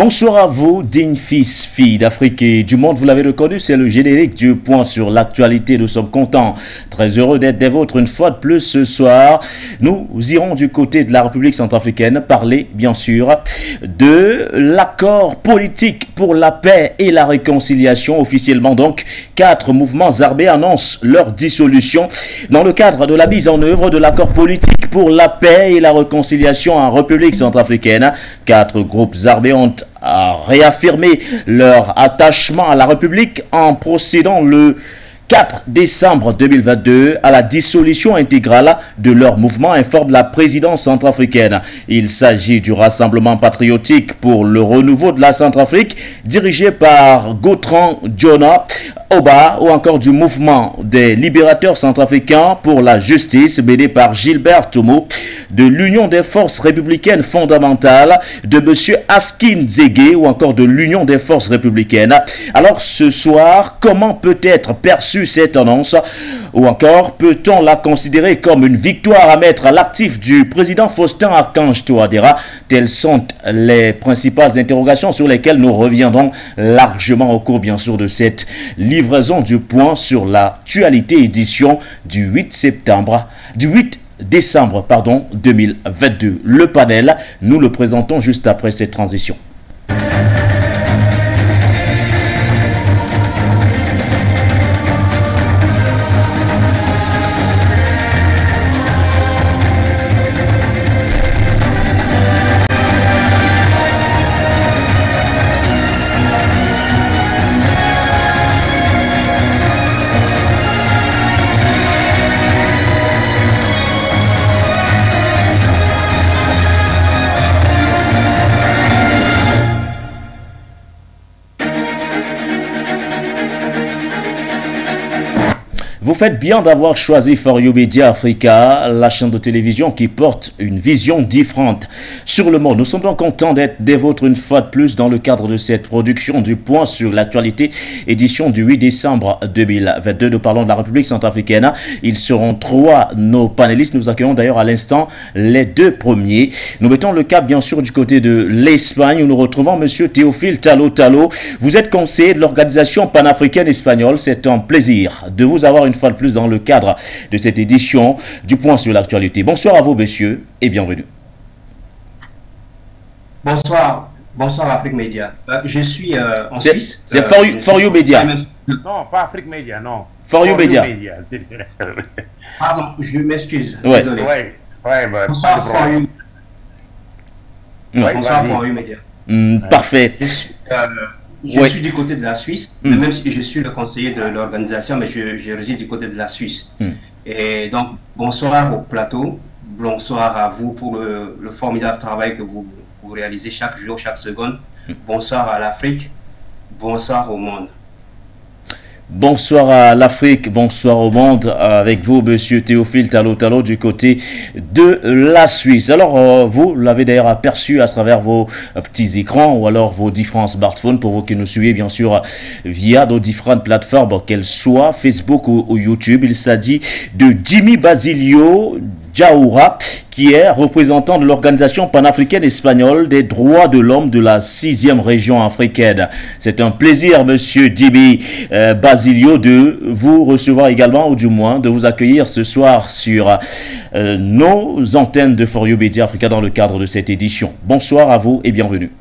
Bonsoir à vous, dignes fils, filles d'Afrique et du monde. Vous l'avez reconnu, c'est le générique du point sur l'actualité. Nous sommes contents, très heureux d'être des vôtres une fois de plus ce soir. Nous irons du côté de la République centrafricaine parler, bien sûr, de l'accord politique pour la paix et la réconciliation. Officiellement donc, 4 mouvements armés annoncent leur dissolution dans le cadre de la mise en œuvre de l'accord politique pour la paix et la réconciliation en République centrafricaine. 4 groupes armés ont réaffirmé leur attachement à la République en procédant le 4 décembre 2022 à la dissolution intégrale de leur mouvement, informe la présidence centrafricaine. Il s'agit du Rassemblement patriotique pour le renouveau de la Centrafrique, dirigé par Gautran Djona Oba, ou encore du mouvement des libérateurs centrafricains pour la justice, mené par Gilbert Toumou, de l'Union des forces républicaines fondamentales, de M. Askin Zégué, ou encore de l'Union des forces républicaines. Alors ce soir, comment peut être perçue cette annonce, ou encore peut-on la considérer comme une victoire à mettre à l'actif du président Faustin Archange Touadéra? Telles sont les principales interrogations sur lesquelles nous reviendrons largement au cours bien sûr de cette livraison du point sur l'actualité édition du 8 décembre 2022. Le panel, nous le présentons juste après cette transition. Vous faites bien d'avoir choisi For You Media Africa, la chaîne de télévision qui porte une vision différente sur le monde. Nous sommes donc contents d'être des vôtres une fois de plus dans le cadre de cette production du point sur l'actualité, édition du 8 décembre 2022. Nous parlons de la République centrafricaine. Ils seront 3 nos panélistes. Nous accueillons d'ailleurs à l'instant les 2 premiers. Nous mettons le cap bien sûr du côté de l'Espagne où nous retrouvons M. Théophile Talo Talo. Vous êtes conseiller de l'organisation panafricaine espagnole. C'est un plaisir de vous avoir une fois de plus dans le cadre de cette édition du point sur l'actualité. Bonsoir à vous, messieurs, et bienvenue. Bonsoir Afrique Média. Je suis en Suisse. C'est For You Media. Non, pas Afrique Média, non. For You Media. Pardon, je m'excuse. Ouais. Désolé. Bonsoir For You. Bonsoir For You Media. Parfait. Je suis du côté de la Suisse, même si je suis le conseiller de l'organisation, mais je réside du côté de la Suisse. Et donc, bonsoir au plateau, bonsoir à vous pour le formidable travail que vous réalisez chaque jour, chaque seconde. Bonsoir à l'Afrique, bonsoir au monde. Bonsoir à l'Afrique, bonsoir au monde, avec vous, monsieur Théophile Talo Talo, du côté de la Suisse. Alors, vous l'avez d'ailleurs aperçu à travers vos petits écrans ou alors vos différents smartphones, pour vous qui nous suivez, bien sûr, via nos différentes plateformes, qu'elles soient Facebook ou YouTube. Il s'agit de Jimmy Basilio Jaoura, qui est représentant de l'organisation panafricaine espagnole des droits de l'homme de la 6e région africaine. C'est un plaisir, monsieur Jimmy Basilio, de vous recevoir également, ou du moins de vous accueillir ce soir sur nos antennes de For You Media Africa dans le cadre de cette édition. Bonsoir à vous et bienvenue.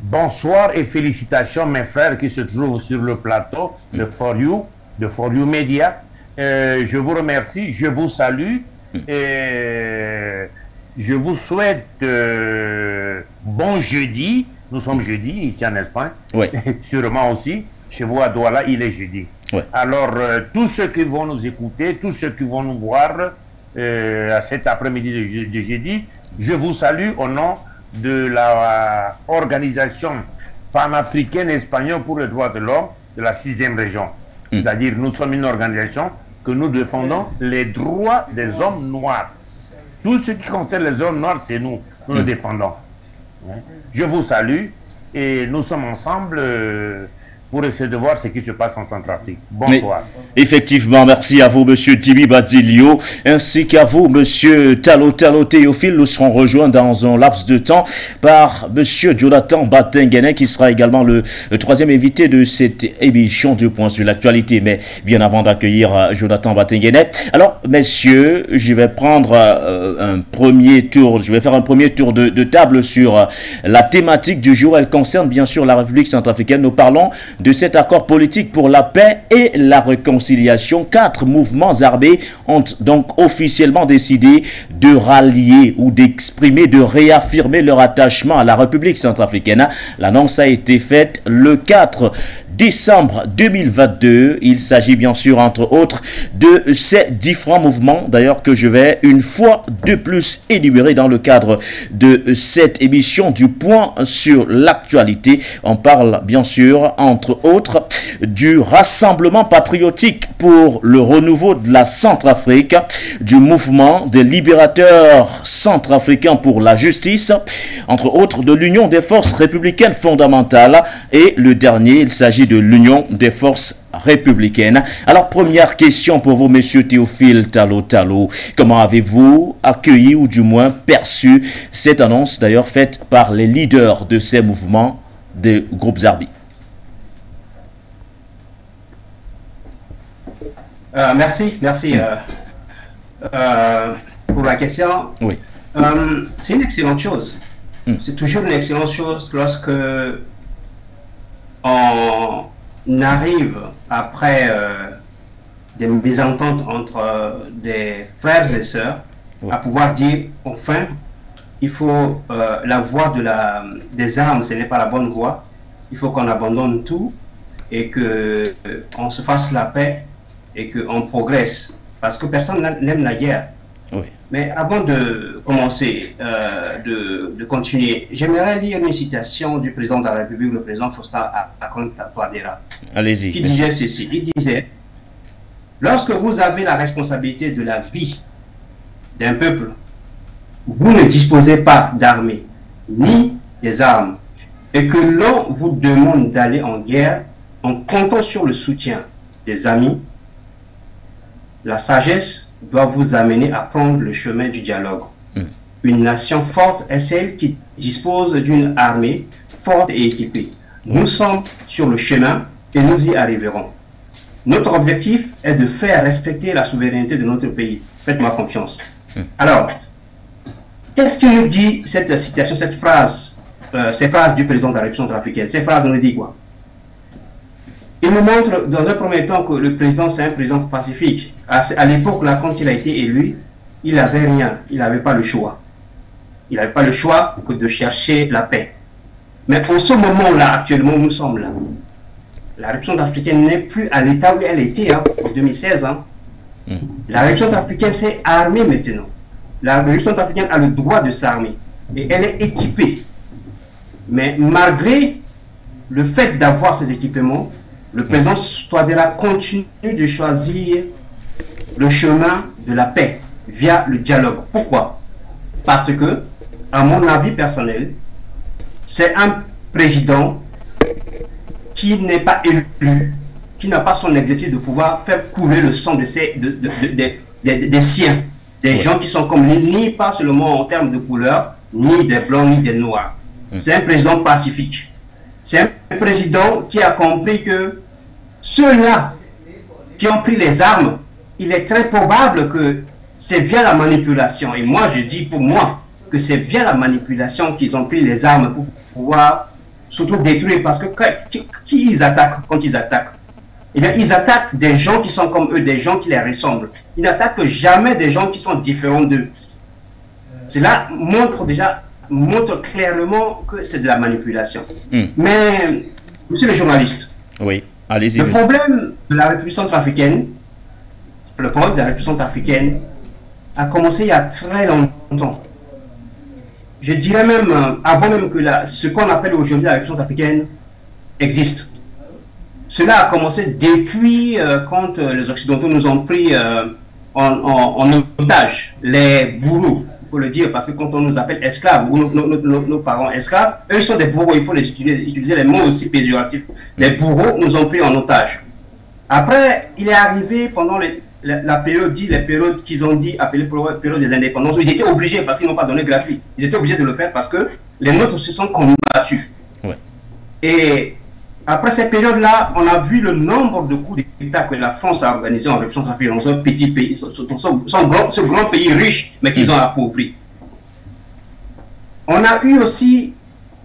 Bonsoir et félicitations mes frères qui se trouvent sur le plateau de For You Media. Je vous remercie, je vous salue et je vous souhaite bon jeudi. Nous sommes jeudi ici en Espagne, oui. Sûrement aussi. Chez vous à Douala, il est jeudi. Oui. Alors, tous ceux qui vont nous écouter, tous ceux qui vont nous voir à cet après-midi de jeudi, je vous salue au nom de la organisation panafricaine espagnole pour les droits de l'homme de la 6e région. C'est-à-dire, nous sommes une organisation que nous défendons les droits des hommes noirs. Tout ce qui concerne les hommes noirs, c'est nous le défendons. Je vous salue et nous sommes ensemble pour essayer de voir ce qui se passe en Centrafrique. Bonsoir. Mais, effectivement, merci à vous, monsieur Tibi Badilio, ainsi qu'à vous, monsieur Talo Théophile. Nous serons rejoints dans un laps de temps par monsieur Jonathan Batengene, qui sera également le troisième invité de cette émission du Point sur l'actualité. Mais bien avant d'accueillir Jonathan Batengene, alors, messieurs, je vais prendre un premier tour, je vais faire un premier tour de table sur la thématique du jour. Elle concerne bien sûr la République centrafricaine. Nous parlons de cet accord politique pour la paix et la réconciliation. 4 mouvements armés ont donc officiellement décidé de rallier ou d'exprimer, de réaffirmer leur attachement à la République centrafricaine. L'annonce a été faite le 4 décembre 2022. Il s'agit bien sûr entre autres de ces différents mouvements, d'ailleurs que je vais une fois de plus énumérer dans le cadre de cette émission du Point sur l'actualité. On parle bien sûr entre autres du Rassemblement patriotique pour le renouveau de la Centrafrique, du mouvement des libérateurs centrafricains pour la justice, entre autres de l'Union des forces républicaines fondamentales, et le dernier, il s'agit de l'Union des forces républicaines. Alors, première question pour vous, monsieur Théophile Talo. Comment avez-vous accueilli ou du moins perçu cette annonce, d'ailleurs faite par les leaders de ces mouvements des groupes armés? Merci pour la question. Oui. C'est une excellente chose. C'est toujours une excellente chose lorsque on arrive après des mésententes entre des frères et sœurs à pouvoir dire enfin il faut la voie des armes, ce n'est pas la bonne voie. Il faut qu'on abandonne tout et que on se fasse la paix et qu'on progresse, parce que personne n'aime la guerre. Oui. Mais avant de commencer, de continuer, j'aimerais lire une citation du président de la République, le président Faustin Touadéra. Allez-y. Qui disait ceci, il disait: lorsque vous avez la responsabilité de la vie d'un peuple, vous ne disposez pas d'armée, ni des armes, et que l'on vous demande d'aller en guerre en comptant sur le soutien des amis, la sagesse doit vous amener à prendre le chemin du dialogue. Une nation forte est celle qui dispose d'une armée forte et équipée. Nous sommes sur le chemin et nous y arriverons. Notre objectif est de faire respecter la souveraineté de notre pays. Faites-moi confiance. Alors, qu'est-ce que nous dit cette citation, cette phrase, ces phrases du président de la République centrafricaine? Ces phrases nous disent quoi? Il nous montre dans un premier temps que le président, c'est un président pacifique. À l'époque, là, quand il a été élu, il n'avait rien, il n'avait pas le choix. Il n'avait pas le choix que de chercher la paix. Mais en ce moment-là, actuellement, nous sommes là. La République centrafricaine n'est plus à l'état où elle était en 2016. La République centrafricaine s'est armée maintenant. La République centrafricaine a le droit de s'armer. Et elle est équipée. Mais malgré le fait d'avoir ces équipements, le président Touadéra continue de choisir le chemin de la paix via le dialogue. Pourquoi? Parce que, à mon avis personnel, c'est un président qui n'est pas élu, qui n'a pas son exercice de pouvoir faire couler le sang des siens, des gens qui sont comme lui, ni pas seulement en termes de couleur, ni des blancs, ni des noirs. C'est un président pacifique. C'est un président qui a compris que ceux-là qui ont pris les armes, il est très probable que c'est via la manipulation. Et moi, je dis pour moi que c'est via la manipulation qu'ils ont pris les armes pour pouvoir surtout détruire. Parce que qui ils attaquent quand ils attaquent? Eh bien, ils attaquent des gens qui sont comme eux, des gens qui les ressemblent. Ils n'attaquent jamais des gens qui sont différents d'eux. Cela montre clairement que c'est de la manipulation. Mais, monsieur le journaliste, oui, allez-y. Le problème de la République centrafricaine, a commencé il y a très longtemps. Je dirais même avant même que ce qu'on appelle aujourd'hui la République centrafricaine existe. Cela a commencé depuis quand les Occidentaux nous ont pris en otage, les bourreaux faut le dire, parce que quand on nous appelle esclaves, ou nos parents esclaves, eux ils sont des bourreaux, il faut les utiliser les mots aussi péjoratifs. Les bourreaux nous ont pris en otage. Après, il est arrivé pendant la période les périodes qu'ils ont dit, appelée période des indépendances, ils étaient obligés, parce qu'ils n'ont pas donné gratuit, ils étaient obligés de le faire parce que les nôtres se sont combattus. Ouais. Et après cette période-là, on a vu le nombre de coups d'État que la France a organisé en République centrafricaine, dans un petit pays, ce grand pays riche, mais qu'ils ont appauvri. On a eu aussi,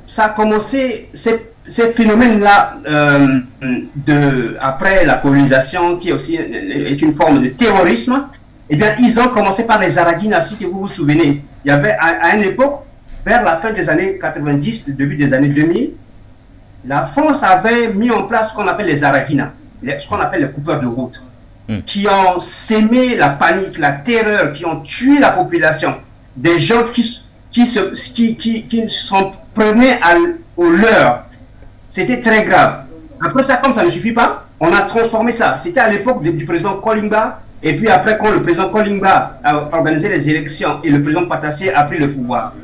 ça a commencé, ces phénomènes-là, après la colonisation, qui aussi est une forme de terrorisme, eh bien, ils ont commencé par les Araguina, si vous vous souvenez. Il y avait, à une époque, vers la fin des années 90, le début des années 2000, la France avait mis en place ce qu'on appelle les Araguina, ce qu'on appelle les coupeurs de route, qui ont sémé la panique, la terreur, qui ont tué la population, des gens qui s'en prenaient au leur. C'était très grave. Après ça, comme ça ne suffit pas, on a transformé ça. C'était à l'époque du président Kolimba, et puis après, quand le président Kolimba a organisé les élections et le président Patassé a pris le pouvoir.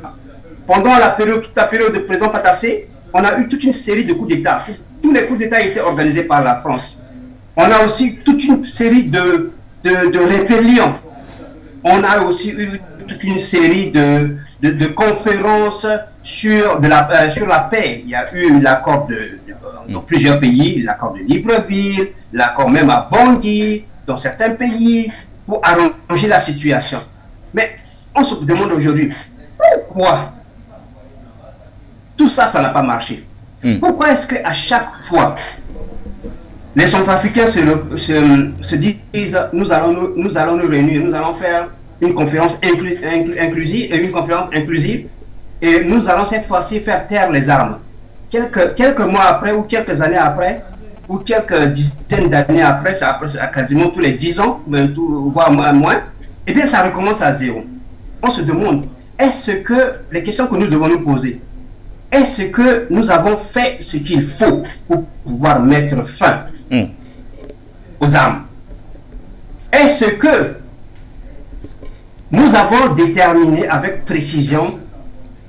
Pendant toute la période du président Patassé, on a eu toute une série de coups d'État. Tous les coups d'État étaient organisés par la France. On a aussi toute une série de rébellions. On a aussi eu toute une série de conférences sur la paix. Il y a eu l'accord dans plusieurs pays, l'accord de Libreville, l'accord même à Bangui, dans certains pays, pour arranger la situation. Mais on se demande aujourd'hui, pourquoi tout ça, ça n'a pas marché? Pourquoi est-ce qu'à chaque fois, les Centrafricains se disent, nous allons nous réunir, nous allons faire une conférence inclusive et une conférence inclusive, et nous allons cette fois-ci faire taire les armes. Quelques mois après, ou quelques années après, ou quelques dizaines d'années après, quasiment tous les 10 ans, voire moins, eh bien ça recommence à zéro. On se demande, est-ce que, les questions que nous devons nous poser, est-ce que nous avons fait ce qu'il faut pour pouvoir mettre fin aux armes? Est-ce que nous avons déterminé avec précision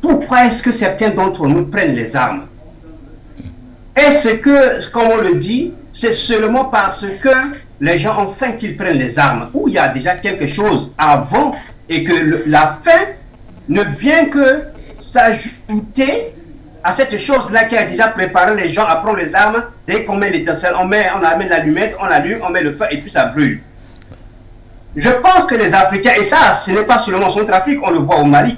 pourquoi est-ce que certains d'entre nous prennent les armes? Est-ce que, comme on le dit, c'est seulement parce que les gens ont faim qu'ils prennent les armes, ou il y a déjà quelque chose avant et que la faim ne vient que s'ajouter à cette chose-là qui a déjà préparé les gens à prendre les armes? Dès qu'on met l'étincelle, on amène l'allumette, on allume, on met le feu et puis ça brûle. Je pense que les Africains, et ça, ce n'est pas seulement Centrafrique, on le voit au Mali,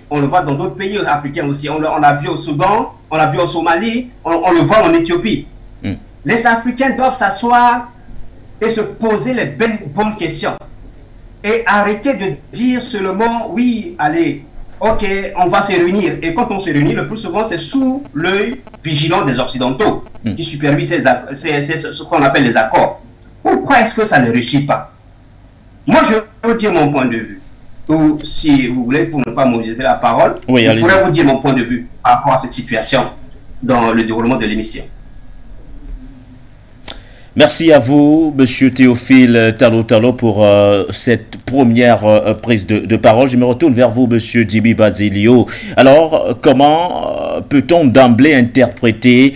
on le voit dans d'autres pays africains aussi, on l'a vu au Soudan, on l'a vu au Somalie, on le voit en Éthiopie. Les Africains doivent s'asseoir et se poser les bonnes questions. Et arrêter de dire seulement, oui, allez, ok, on va se réunir. Et quand on se réunit, le plus souvent, c'est sous l'œil vigilant des Occidentaux qui supervisent ce qu'on appelle les accords. Pourquoi est-ce que ça ne réussit pas? Moi, je vais vous dire mon point de vue. Ou si vous voulez, pour ne pas mobiliser la parole, je pourrais vous dire mon point de vue par rapport à cette situation dans le déroulement de l'émission. Merci à vous, Monsieur Théophile Tallo pour cette première prise de parole. Je me retourne vers vous, Monsieur Djiby Basilio. Alors, comment peut-on d'emblée interpréter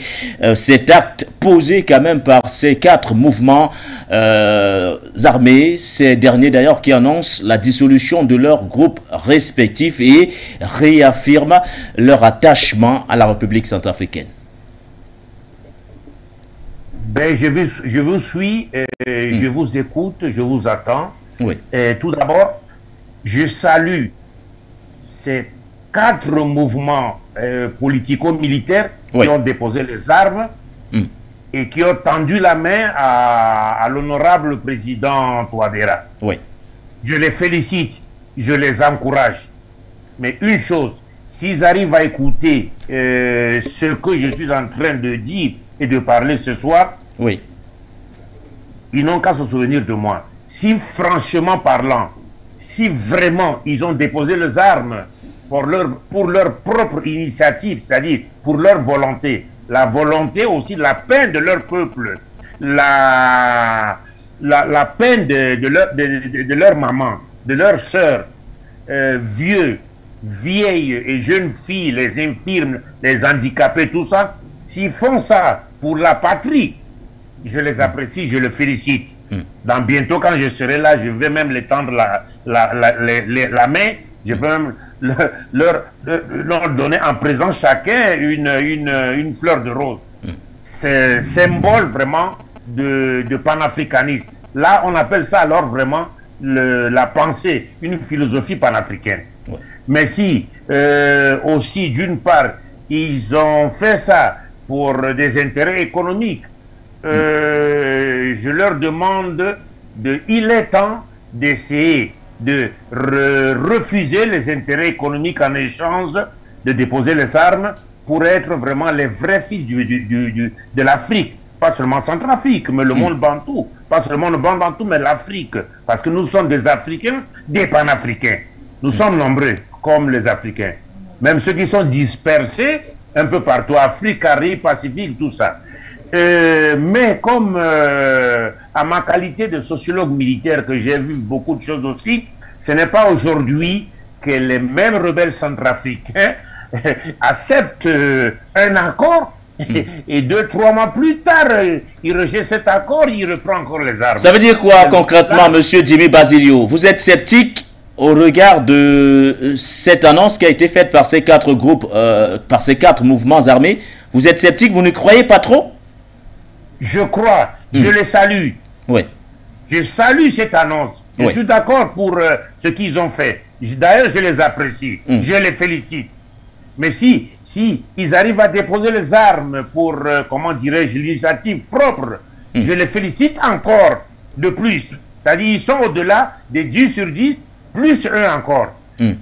cet acte posé quand même par ces 4 mouvements armés, ces derniers d'ailleurs qui annoncent la dissolution de leurs groupes respectifs et réaffirment leur attachement à la République centrafricaine? Ben, je vous suis, je vous écoute, je vous attends. Oui. Tout d'abord, je salue ces 4 mouvements politico-militaires qui ont déposé les armes et qui ont tendu la main à l'honorable président Touadéra. Oui. Je les félicite, je les encourage. Mais une chose, s'ils arrivent à écouter ce que je suis en train de dire et de parler ce soir, ils n'ont qu'à se souvenir de moi. Si franchement parlant, si vraiment ils ont déposé les armes pour leur propre initiative, c'est-à-dire pour leur volonté, la volonté aussi de la peine de leur peuple, la peine de leur maman, de leur sœur, vieux, vieilles et jeunes filles, les infirmes, les handicapés, tout ça, s'ils font ça pour la patrie, je les apprécie, je les félicite. Dans bientôt, quand je serai là, je vais même les tendre la main, je vais même leur donner en présent chacun une fleur de rose. C'est symbole vraiment de panafricanisme. Là, on appelle ça alors vraiment la pensée, une philosophie panafricaine. Ouais. Mais si aussi, d'une part, ils ont fait ça pour des intérêts économiques, je leur demande il est temps d'essayer de refuser les intérêts économiques en échange de déposer les armes pour être vraiment les vrais fils de l'Afrique. Pas seulement Centrafrique, mais le monde bantou. Pas seulement le monde bantou, mais l'Afrique. Parce que nous sommes des Africains, des Panafricains. Nous sommes nombreux, comme les Africains. Même ceux qui sont dispersés un peu partout, Afrique, Caraïbes, Pacifique, tout ça. Mais comme à ma qualité de sociologue militaire, que j'ai vu beaucoup de choses aussi, ce n'est pas aujourd'hui que les mêmes rebelles centrafricains acceptent un accord et 2-3 mois plus tard, ils rejettent cet accord, ils reprennent encore les armes. Ça veut dire quoi concrètement, monsieur Jimmy Basilio? Vous êtes sceptique au regard de cette annonce qui a été faite par ces 4 groupes, par ces 4 mouvements armés? Vous êtes sceptique, vous ne croyez pas trop? Je crois, je les salue. Oui. Je salue cette annonce. Je suis d'accord pour ce qu'ils ont fait. D'ailleurs, je les apprécie. Je les félicite. Mais si ils arrivent à déposer les armes pour, comment dirais-je, l'initiative propre, je les félicite encore de plus. C'est-à-dire ils sont au-delà des 10 sur 10, plus 1 encore.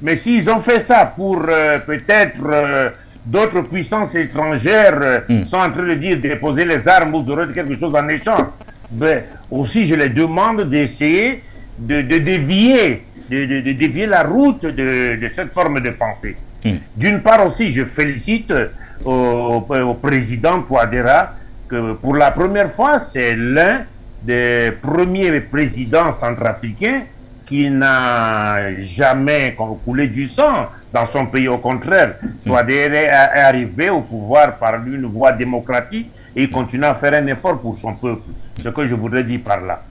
Mais s'ils ont fait ça pour peut-être d'autres puissances étrangères sont en train de dire déposer les armes, vous aurez quelque chose en échange, ben, aussi je les demande d'essayer de dévier la route de cette forme de pensée. D'une part aussi, je félicite au président Touadéra que pour la première fois, c'est l'un des premiers présidents centrafricains qui n'a jamais coulé du sang dans son pays. Au contraire, Touadéra est arrivé au pouvoir par une voie démocratique et il continue à faire un effort pour son peuple. Ce que je voudrais dire par là.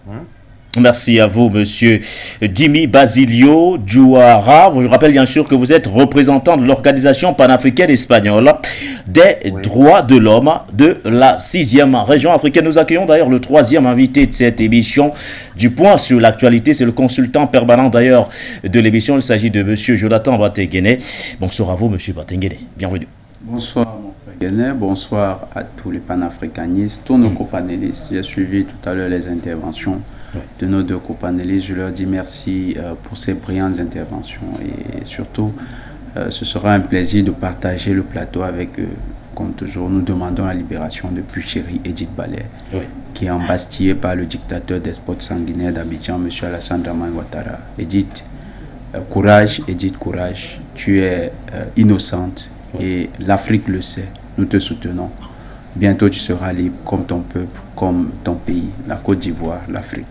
Merci à vous, monsieur Jimmy Basilio Djouara. Je rappelle bien sûr que vous êtes représentant de l'Organisation panafricaine espagnole des droits de l'homme de la 6e région africaine. Nous accueillons d'ailleurs le 3e invité de cette émission du point sur l'actualité. C'est le consultant permanent d'ailleurs de l'émission. Il s'agit de monsieur Jonathan Batenguene. Bonsoir à vous, monsieur Batenguene. Bienvenue. Bonsoir, mon frère Guéné. Bonsoir à tous les panafricanistes, tous nos copanélistes. J'ai suivi tout à l'heure les interventions de nos 2 copanélistes. Je leur dis merci pour ces brillantes interventions et surtout ce sera un plaisir de partager le plateau avec eux. Comme toujours, nous demandons la libération de Puchéry Edith Balé, qui est embastillé par le dictateur despote sanguinaire d'Abidjan, M. Alassane Dramane Ouattara. Edith, courage, Edith, courage. Tu es innocente et l'Afrique le sait. Nous te soutenons. Bientôt tu seras libre comme ton peuple, comme ton pays, la Côte d'Ivoire, l'Afrique.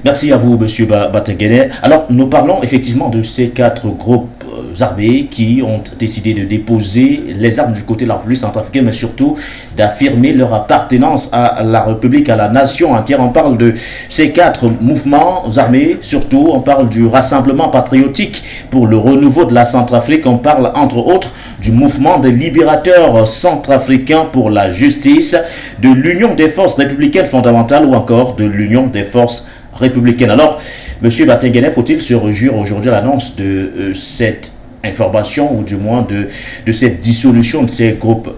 Merci à vous, monsieur Batenguene. Alors, nous parlons effectivement de ces 4 groupes armés qui ont décidé de déposer les armes du côté de la République centrafricaine, mais surtout d'affirmer leur appartenance à la République, à la nation entière. On parle de ces 4 mouvements armés, surtout on parle du Rassemblement patriotique pour le renouveau de la Centrafrique. On parle entre autres du mouvement des libérateurs centrafricains pour la justice, de l'Union des forces républicaines fondamentales ou encore de l'Union des forces républicaine. Alors, M. Batenguene, faut-il se réjouir aujourd'hui à l'annonce de cette information ou du moins de cette dissolution de ces groupes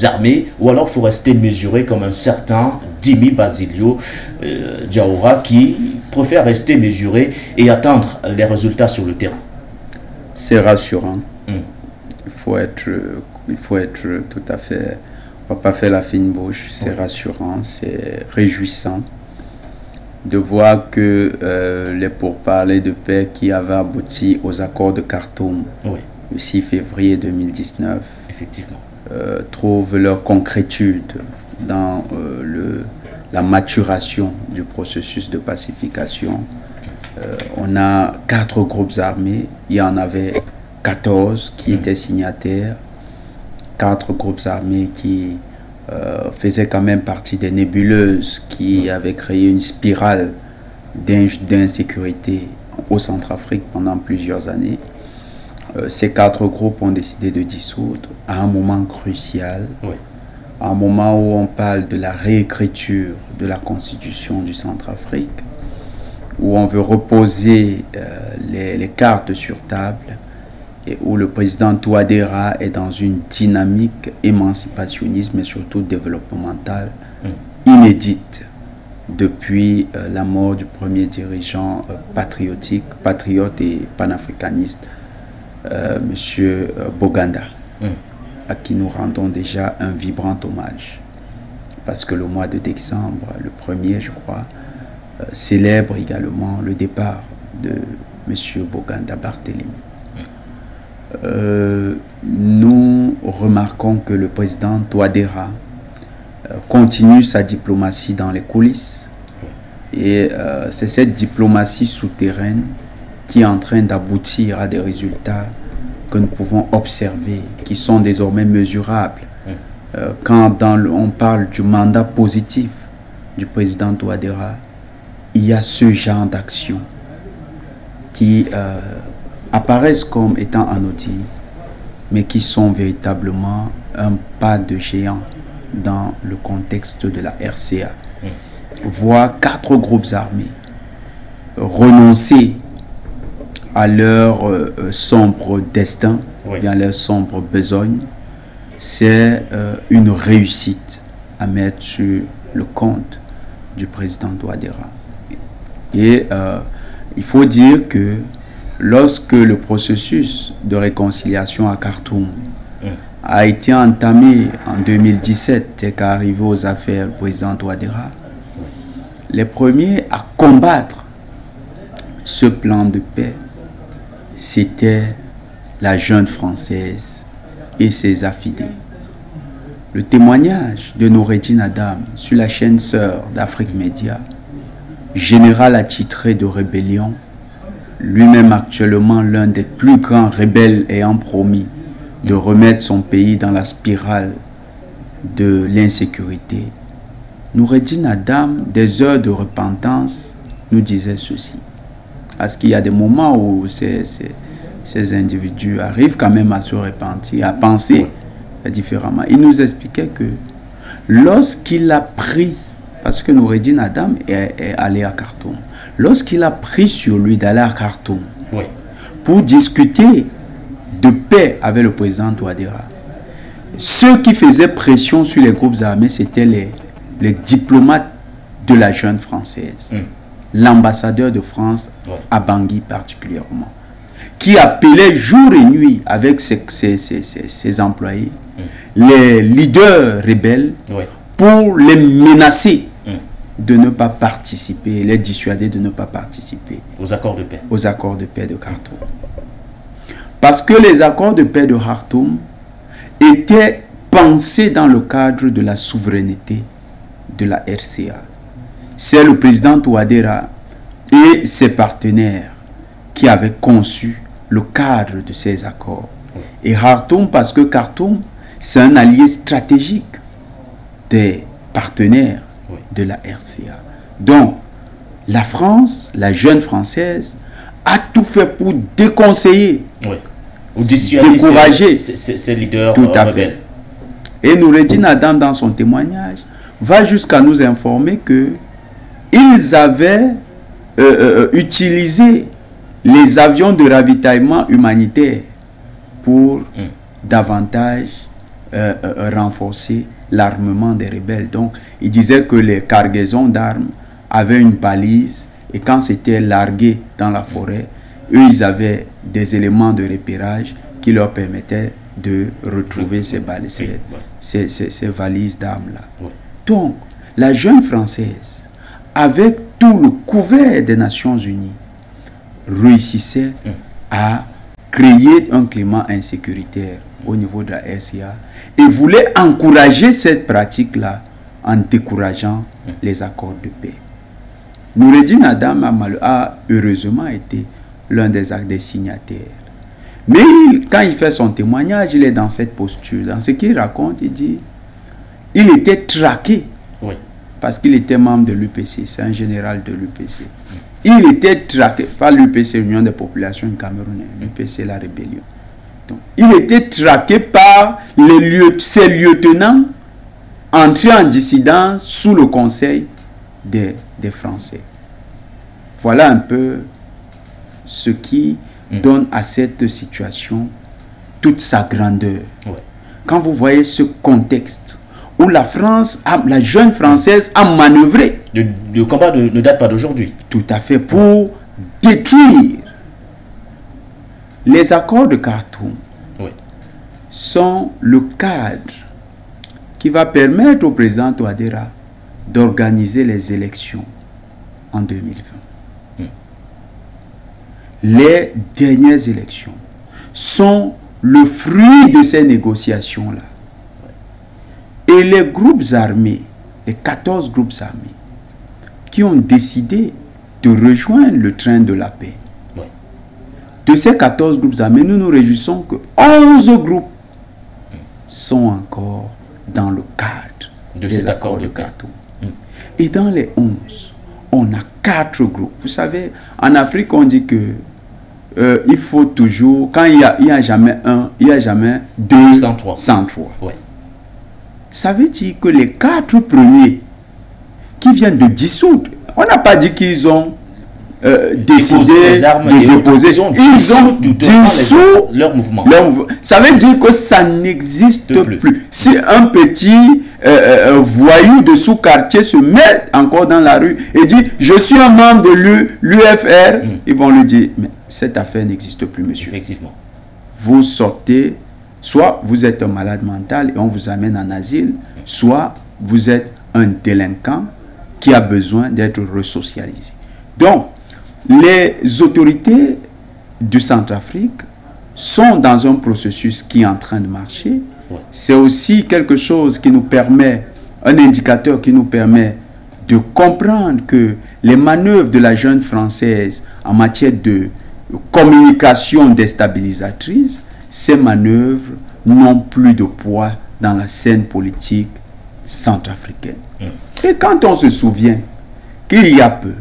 armés, ou alors faut rester mesuré comme un certain Jimmy Basilio Djouara qui préfère rester mesuré et attendre les résultats sur le terrain? C'est rassurant. Il faut être tout à fait, on ne va pas faire la fine bouche. C'est rassurant, c'est réjouissant de voir que les pourparlers de paix qui avaient abouti aux accords de Khartoum le 6 février 2019 effectivement trouvent leur concrétude dans la maturation du processus de pacification On a 4 groupes armés. Il y en avait 14 qui étaient signataires. 4 groupes armés qui faisaient quand même partie des nébuleuses qui avaient créé une spirale d'insécurité au Centrafrique pendant plusieurs années. Ces 4 groupes ont décidé de dissoudre à un moment crucial, à un moment où on parle de la réécriture de la constitution du Centrafrique, où on veut reposer les cartes sur table et où le président Touadéra est dans une dynamique émancipationniste mais surtout développementale inédite depuis la mort du premier dirigeant patriote et panafricaniste, M. Boganda, à qui nous rendons déjà un vibrant hommage. Parce que le mois de décembre, le 1er, je crois, célèbre également le départ de M. Boganda Barthélemy. Nous remarquons que le président Touadéra continue sa diplomatie dans les coulisses. Et c'est cette diplomatie souterraine qui est en train d'aboutir à des résultats que nous pouvons observer, qui sont désormais mesurables. Quand on parle du mandat positif du président Touadéra, il y a ce genre d'actions qui apparaissent comme étant anodines, mais qui sont véritablement un pas de géant dans le contexte de la RCA. Voir 4 groupes armés renoncer à leur sombre destin, bien leur sombre besogne, c'est une réussite à mettre sur le compte du président Touadéra. Et il faut dire que lorsque le processus de réconciliation à Khartoum a été entamé en 2017 et qu'arrivé aux affaires le président Touadéra, les premiers à combattre ce plan de paix, c'était la jeune française et ses affidés. Le témoignage de Noureddine Adam sur la chaîne sœur d'Afrique Média, général attitré de rébellion, lui-même actuellement l'un des plus grands rebelles ayant promis de remettre son pays dans la spirale de l'insécurité, Noureddine Adam, des heures de repentance, nous disait ceci. Parce qu'il y a des moments où ces individus arrivent quand même à se repentir, à penser différemment. Il nous expliquait que lorsqu'il a pris, parce que Noureddine Adam est allé à Khartoum, lorsqu'il a pris sur lui d'aller à Khartoum pour discuter de paix avec le président Touadéra, ceux qui faisaient pression sur les groupes armés, c'était les diplomates de la jeune française, l'ambassadeur de France à Bangui particulièrement, qui appelait jour et nuit avec ses employés, les leaders rebelles, pour les menacer de ne pas participer, les dissuader de ne pas participer aux accords de paix. Aux accords de paix de Khartoum. Parce que les accords de paix de Khartoum étaient pensés dans le cadre de la souveraineté de la RCA. C'est le président Touadéra et ses partenaires qui avaient conçu le cadre de ces accords. Et Khartoum, parce que Khartoum, c'est un allié stratégique des partenaires de la RCA. Donc, la France, la jeune française, a tout fait pour déconseiller, ou décourager ces leaders tout à fait. Et Noureddine Adam, dans son témoignage, va jusqu'à nous informer que ils avaient utilisé les avions de ravitaillement humanitaire pour davantage renforcer l'armement des rebelles. Donc, il disait que les cargaisons d'armes avaient une balise et quand c'était largué dans la forêt, eux, ils avaient des éléments de repérage qui leur permettaient de retrouver ces valises d'armes-là. Donc, la jeune française, avec tout le couvert des Nations Unies, réussissait à créer un climat insécuritaire au niveau de la RCA et voulait encourager cette pratique-là en décourageant les accords de paix. Noureddin Adam a heureusement été l'un des signataires. Mais quand il fait son témoignage, il est dans cette posture. Dans ce qu'il raconte, il dit il était traqué. Oui. Parce qu'il était membre de l'UPC. C'est un général de l'UPC. Il était traqué par l'UPC, l'Union des populations camerounaises. L'UPC, la rébellion. Donc, il était traqué par ses lieutenants entrés en dissidence sous le conseil des Français. Voilà un peu ce qui donne à cette situation toute sa grandeur. Ouais. Quand vous voyez ce contexte où la jeune Française a manœuvré. Le combat ne date pas d'aujourd'hui. Tout à fait, pour détruire les accords de Khartoum. Oui. Sont le cadre qui va permettre au président Touadéra d'organiser les élections en 2020. Les dernières élections sont le fruit de ces négociations-là. Et les groupes armés, les 14 groupes armés, qui ont décidé de rejoindre le train de la paix. Oui. De ces 14 groupes armés, nous nous réjouissons que 11 groupes sont encore dans le cadre de cet accord de Khartoum. Et dans les 11, on a 4 groupes. Vous savez, en Afrique, on dit que il faut toujours, quand il y a jamais un, il n'y a jamais deux sans trois. Ouais. Ça veut dire que les 4 premiers qui viennent de dissoudre, on n'a pas dit qu'ils ont décidé de déposer, ils ont dissous leur mouvement. Ça veut dire que ça n'existe plus. Si un petit voyou de sous-quartier se met encore dans la rue et dit « Je suis un membre de l'UFR », ils vont lui dire « Mais cette affaire n'existe plus, monsieur. » Effectivement. Vous sortez, soit vous êtes un malade mental et on vous amène en asile, soit vous êtes un délinquant qui a besoin d'être resocialisé. Donc, les autorités du Centrafrique sont dans un processus qui est en train de marcher. Ouais. C'est aussi quelque chose qui nous permet, un indicateur qui nous permet de comprendre que les manœuvres de la jeune Française en matière de communication déstabilisatrice, ces manœuvres n'ont plus de poids dans la scène politique centrafricaine. Et quand on se souvient qu'il y a peu,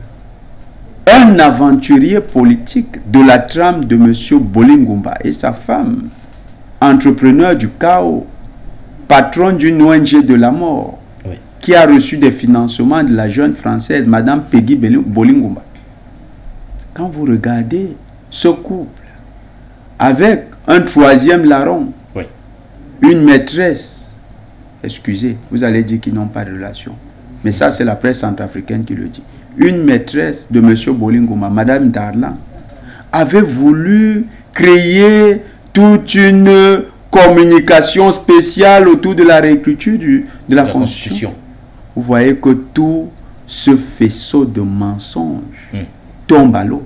un aventurier politique de la trame de M. Bolingumba et sa femme, entrepreneur du chaos, patron d'une ONG de la mort, oui, qui a reçu des financements de la jeune Française, Madame Peggy Bolingumba. Quand vous regardez ce couple, avec un troisième larron, oui, une maîtresse, excusez, vous allez dire qu'ils n'ont pas de relation, mais ça c'est la presse centrafricaine qui le dit. Une maîtresse de M. Bolingumba, Madame Darlan, avait voulu créer toute une communication spéciale autour de la réécriture de la Constitution. Vous voyez que tout ce faisceau de mensonges tombe à l'eau.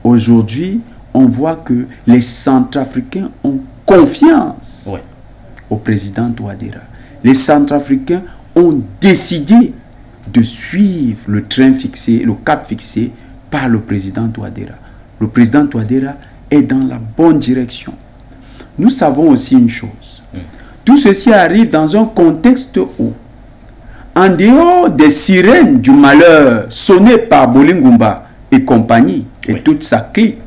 Aujourd'hui, on voit que les Centrafricains ont confiance au président Touadéra. Les Centrafricains ont décidé de suivre le train fixé, le cap fixé par le président Touadéra. Le président Touadéra est dans la bonne direction. Nous savons aussi une chose. Tout ceci arrive dans un contexte où, en dehors des sirènes du malheur sonnées par Bolingumba et compagnie, et toute sa clique,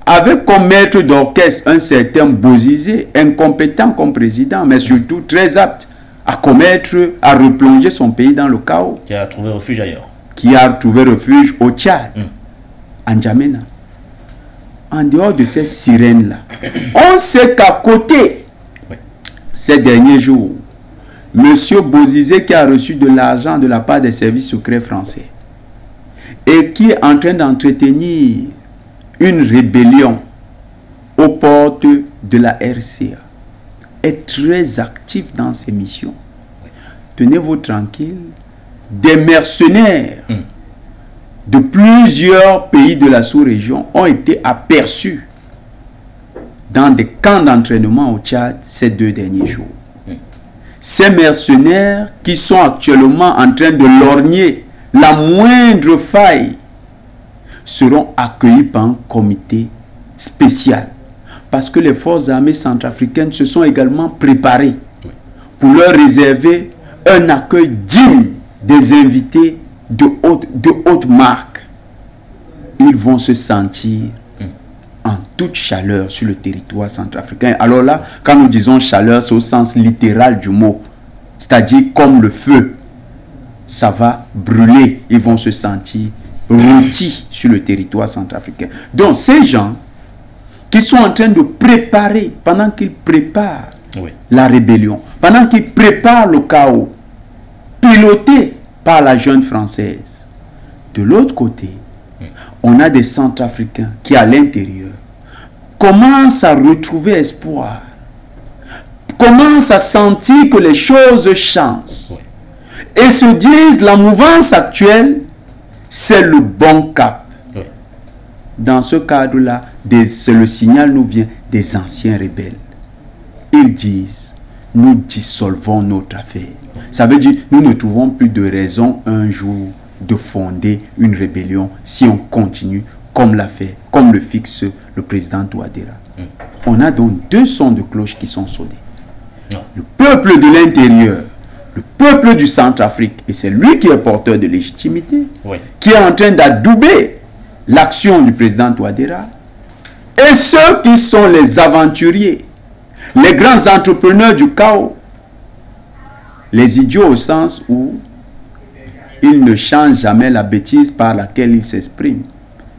avec comme maître d'orchestre un certain Bozizé, incompétent comme président, mais surtout très apte à commettre, à replonger son pays dans le chaos. Qui a trouvé refuge ailleurs. Qui a trouvé refuge au Tchad, en N'Djamena. En dehors de ces sirènes-là, on sait qu'à côté, ces derniers jours, M. Bozizé qui a reçu de l'argent de la part des services secrets français et qui est en train d'entretenir une rébellion aux portes de la RCA, est très actif dans ses missions. Tenez-vous tranquille, des mercenaires de plusieurs pays de la sous-région ont été aperçus dans des camps d'entraînement au Tchad ces 2 derniers jours. Ces mercenaires qui sont actuellement en train de lorgner la moindre faille seront accueillis par un comité spécial. Parce que les forces armées centrafricaines se sont également préparées pour leur réserver un accueil digne des invités de haute marque. Ils vont se sentir en toute chaleur sur le territoire centrafricain. Alors là, quand nous disons chaleur, c'est au sens littéral du mot. C'est-à-dire comme le feu. Ça va brûler. Ils vont se sentir rôtis sur le territoire centrafricain. Donc ces gens qui sont en train de préparer, pendant qu'ils préparent la rébellion, pendant qu'ils préparent le chaos, piloté par la jeune française, de l'autre côté, on a des Centrafricains qui, à l'intérieur, commencent à retrouver espoir, commencent à sentir que les choses changent, et se disent, la mouvance actuelle, c'est le bon cap. Dans ce cadre-là, le signal nous vient des anciens rebelles. Ils disent, nous dissolvons notre affaire. Ça veut dire, nous ne trouvons plus de raison un jour de fonder une rébellion si on continue comme l'a fait, comme le fixe le président Touadéra. On a donc deux sons de cloche qui sont sonnés. Le peuple de l'intérieur, le peuple du Centrafrique, et c'est lui qui est porteur de légitimité, qui est en train d'adouber l'action du président Touadéra, et ceux qui sont les aventuriers, les grands entrepreneurs du chaos, les idiots au sens où ils ne changent jamais la bêtise par laquelle ils s'expriment.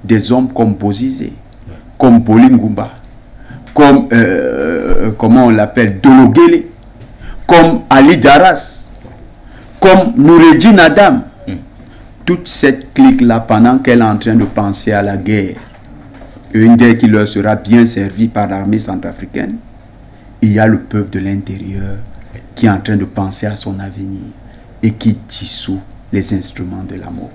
Des hommes comme Bozizé, comme Bolingouba, comme, comment on l'appelle, Dologele, comme Ali Daras, comme Noureddin Adam. Toute cette clique-là, pendant qu'elle est en train de penser à la guerre, une guerre qui leur sera bien servie par l'armée centrafricaine, il y a le peuple de l'intérieur qui est en train de penser à son avenir et qui dissout les instruments de l'amour.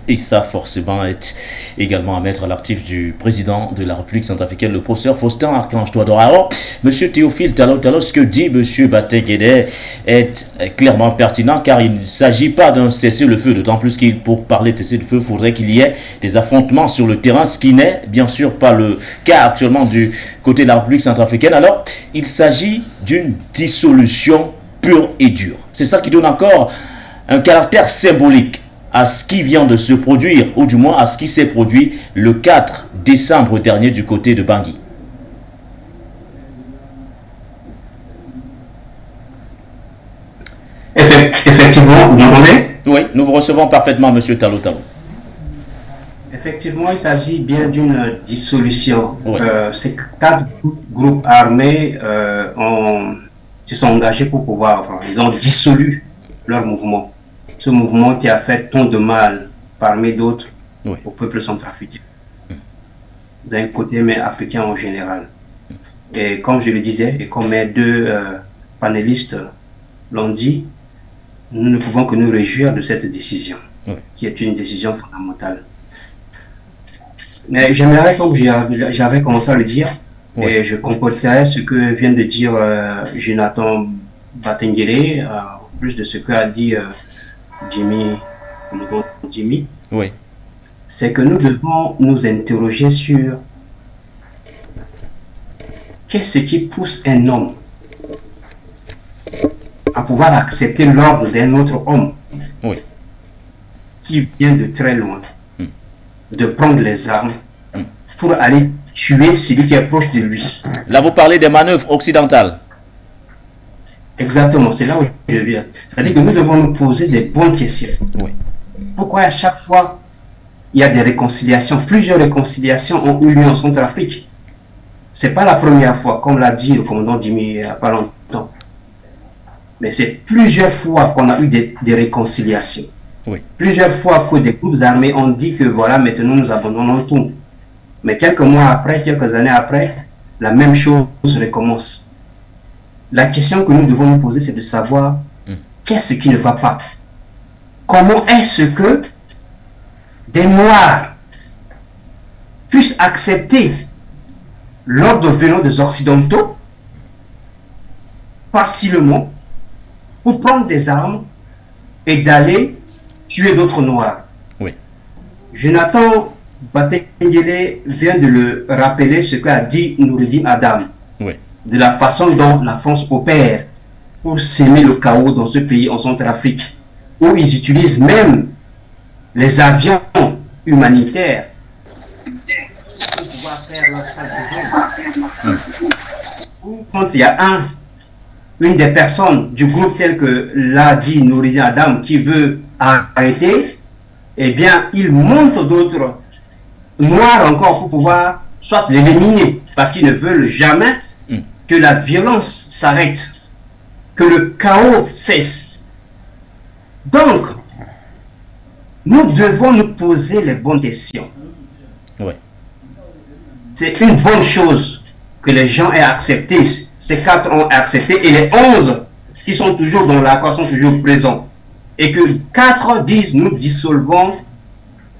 Et ça, forcément, est également à mettre à l'actif du président de la République centrafricaine, le professeur Faustin Archange Touadéra. Alors, M. Théophile Talon, ce que dit M. Batenguede est clairement pertinent, car il ne s'agit pas d'un cessez-le-feu, d'autant plus qu'il, pour parler de cessez-le-feu, il faudrait qu'il y ait des affrontements sur le terrain, ce qui n'est bien sûr pas le cas actuellement du côté de la République centrafricaine. Alors, il s'agit d'une dissolution pure et dure. C'est ça qui donne encore un caractère symbolique à ce qui vient de se produire, ou du moins à ce qui s'est produit le 4 décembre dernier du côté de Bangui. Effectivement, vous m'entendez? Oui, nous vous recevons parfaitement, M. Talon. Effectivement, il s'agit bien d'une dissolution. Ces 4 groupes armés se sont engagés pour pouvoir, ils ont dissolu leur mouvement. Ce mouvement qui a fait tant de mal, parmi d'autres, au peuple centrafricain. D'un côté, mais africain en général. Et comme je le disais, et comme mes deux panélistes l'ont dit, nous ne pouvons que nous réjouir de cette décision, qui est une décision fondamentale. Mais j'aimerais, comme j'avais commencé à le dire, et je compléterai ce que vient de dire Jonathan Batenguede, plus de ce qu'a dit Jimmy, c'est que nous devons nous interroger sur qu'est-ce qui pousse un homme à pouvoir accepter l'ordre d'un autre homme qui vient de très loin, de prendre les armes pour aller tuer celui qui est proche de lui. Là, vous parlez des manœuvres occidentales. Exactement, c'est là où je viens. C'est-à-dire que nous devons nous poser des bonnes questions. Pourquoi à chaque fois il y a des réconciliations, plusieurs réconciliations ont eu lieu en Centrafrique? Ce n'est pas la première fois, comme l'a dit le commandant Jimmy il n'y a pas longtemps. Mais c'est plusieurs fois qu'on a eu des réconciliations. Plusieurs fois que des groupes armés ont dit que voilà, maintenant nous abandonnons tout. Mais quelques mois après, quelques années après, la même chose recommence. La question que nous devons nous poser, c'est de savoir qu'est-ce qui ne va pas. Comment est-ce que des Noirs puissent accepter l'ordre venant des Occidentaux facilement pour prendre des armes et d'aller tuer d'autres Noirs. Oui. Jonathan Batengele vient de le rappeler, ce qu'a dit Noureddin Adam, Oui. de la façon dont la France opère pour s'aimer le chaos dans ce pays en Centrafrique, où ils utilisent même les avions humanitaires pour pouvoir faire leur sale besoin. Ou quand il y a une des personnes du groupe tel que l'a dit Noureddin Adam qui veut arrêter, eh bien, il monte d'autres noirs encore pour pouvoir soit l'éliminer, parce qu'ils ne veulent jamais que la violence s'arrête, que le chaos cesse. Donc, nous devons nous poser les bonnes questions. Oui. C'est une bonne chose que les gens aient accepté. Ces 4 ont accepté et les 11 qui sont toujours dans l'accord sont toujours présents. Et que 4 disent nous dissolvons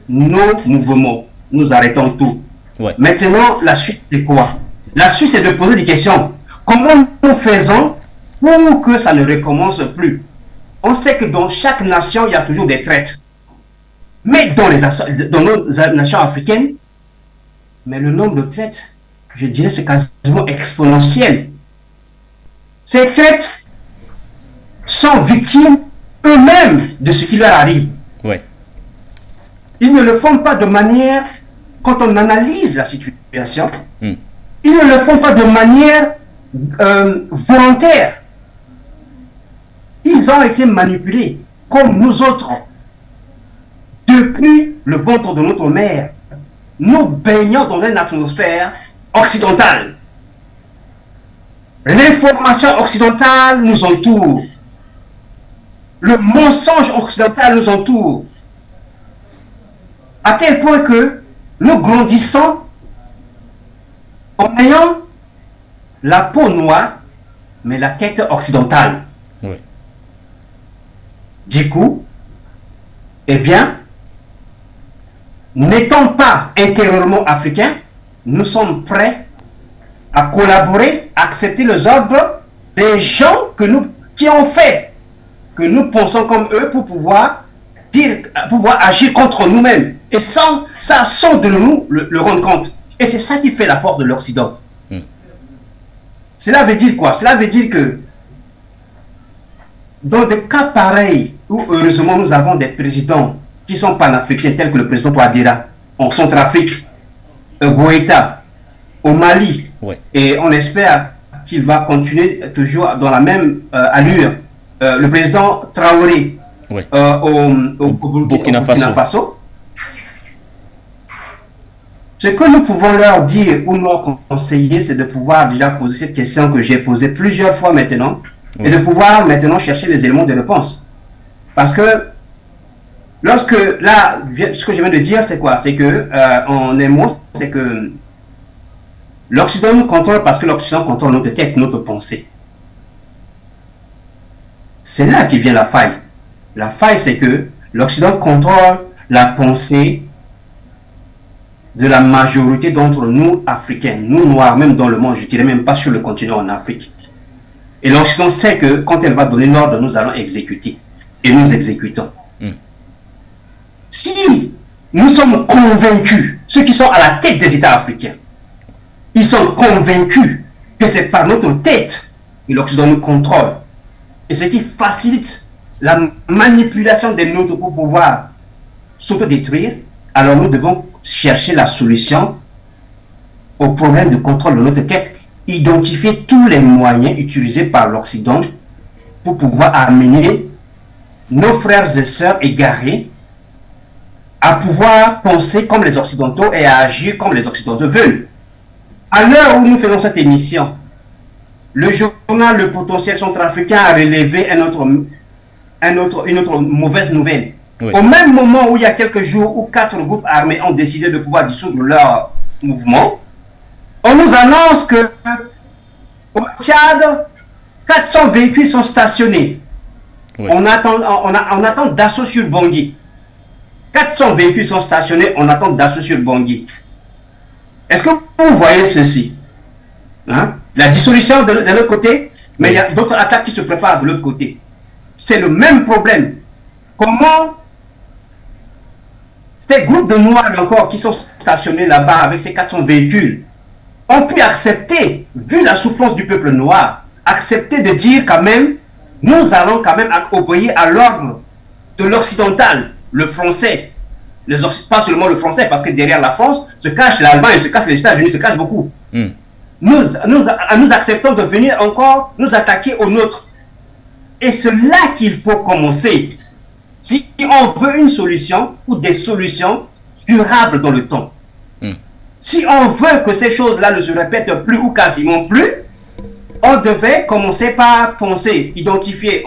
nos mouvements, nous arrêtons tout. Ouais. Maintenant, la suite c'est quoi? La suite c'est de poser des questions. Comment nous faisons pour que ça ne recommence plus? On sait que dans chaque nation, il y a toujours des traites. Mais dans nos nations africaines, mais le nombre de traites, je dirais, c'est quasiment exponentiel. Ces traites sont victimes eux-mêmes de ce qui leur arrive. Ouais. Ils ne le font pas de manière, quand on analyse la situation, ils ne le font pas de manière volontaire. Ils ont été manipulés, comme nous autres. Depuis le ventre de notre mère, nous baignons dans une atmosphère occidentale. L'information occidentale nous entoure. Le mensonge occidental nous entoure. À tel point que nous grandissons en ayant la peau noire, mais la tête occidentale. Oui. Du coup, eh bien, n'étant pas intérieurement africains, nous sommes prêts à collaborer, à accepter les ordres des gens qui ont fait que nous pensons comme eux pour pouvoir agir contre nous-mêmes. Et sans de nous le rendre compte. Et c'est ça qui fait la force de l'Occident. Cela veut dire quoi? Cela veut dire que dans des cas pareils, où heureusement nous avons des présidents qui sont panafricains, tels que le président Touadéra, en Centrafrique, Goïta, au Mali, ouais. Et on espère qu'il va continuer toujours dans la même allure. Le président Traoré, ouais. au Burkina Faso. Ce que nous pouvons leur dire ou leur conseiller, c'est de pouvoir déjà poser cette question que j'ai posée plusieurs fois maintenant, et de pouvoir maintenant chercher les éléments de réponse. Parce que lorsque, là, ce que je viens de dire, c'est quoi? C'est que, en un mot, c'est que l'Occident nous contrôle parce que l'Occident contrôle notre tête, notre pensée. C'est là qui vient la faille. La faille, c'est que l'Occident contrôle la pensée de la majorité d'entre nous, Africains, nous Noirs, même dans le monde, je dirais même pas sur le continent en Afrique. Et l'Occident sait que quand elle va donner l'ordre, nous allons exécuter. Et nous exécutons. Si nous sommes convaincus, ceux qui sont à la tête des États africains, ils sont convaincus que c'est par notre tête que l'Occident nous contrôle. Et ce qui facilite la manipulation des nôtres pour pouvoir s'autodétruire, alors nous devons chercher la solution au problème de contrôle de notre tête, identifier tous les moyens utilisés par l'Occident pour pouvoir amener nos frères et sœurs égarés à pouvoir penser comme les Occidentaux et à agir comme les Occidentaux veulent. À l'heure où nous faisons cette émission, le journal Le Potentiel Centrafricain a relevé une autre mauvaise nouvelle. Oui. Au même moment où il y a quelques jours où 4 groupes armés ont décidé de pouvoir dissoudre leur mouvement, on nous annonce que au Tchad, 400 véhicules sont stationnés. Oui. On attend d'assaut sur Bangui. 400 véhicules sont stationnés, on attend d'assaut sur Bangui. Est-ce que vous voyez ceci? La dissolution de l'autre côté, mais il y a d'autres attaques qui se préparent de l'autre côté. C'est le même problème. Comment ces groupes de Noirs encore qui sont stationnés là-bas avec ces 400 véhicules ont pu accepter, vu la souffrance du peuple noir, accepter de dire quand même, nous allons quand même obéir à l'ordre de l'occidental, le français, pas seulement le français, parce que derrière la France se cache l'Allemagne, se cache les États-Unis, se cache beaucoup. Nous acceptons de venir encore nous attaquer aux nôtres. Et c'est là qu'il faut commencer. Si on veut une solution ou des solutions durables dans le temps. Si on veut que ces choses-là ne se répètent plus ou quasiment plus, on devait commencer par penser, identifier.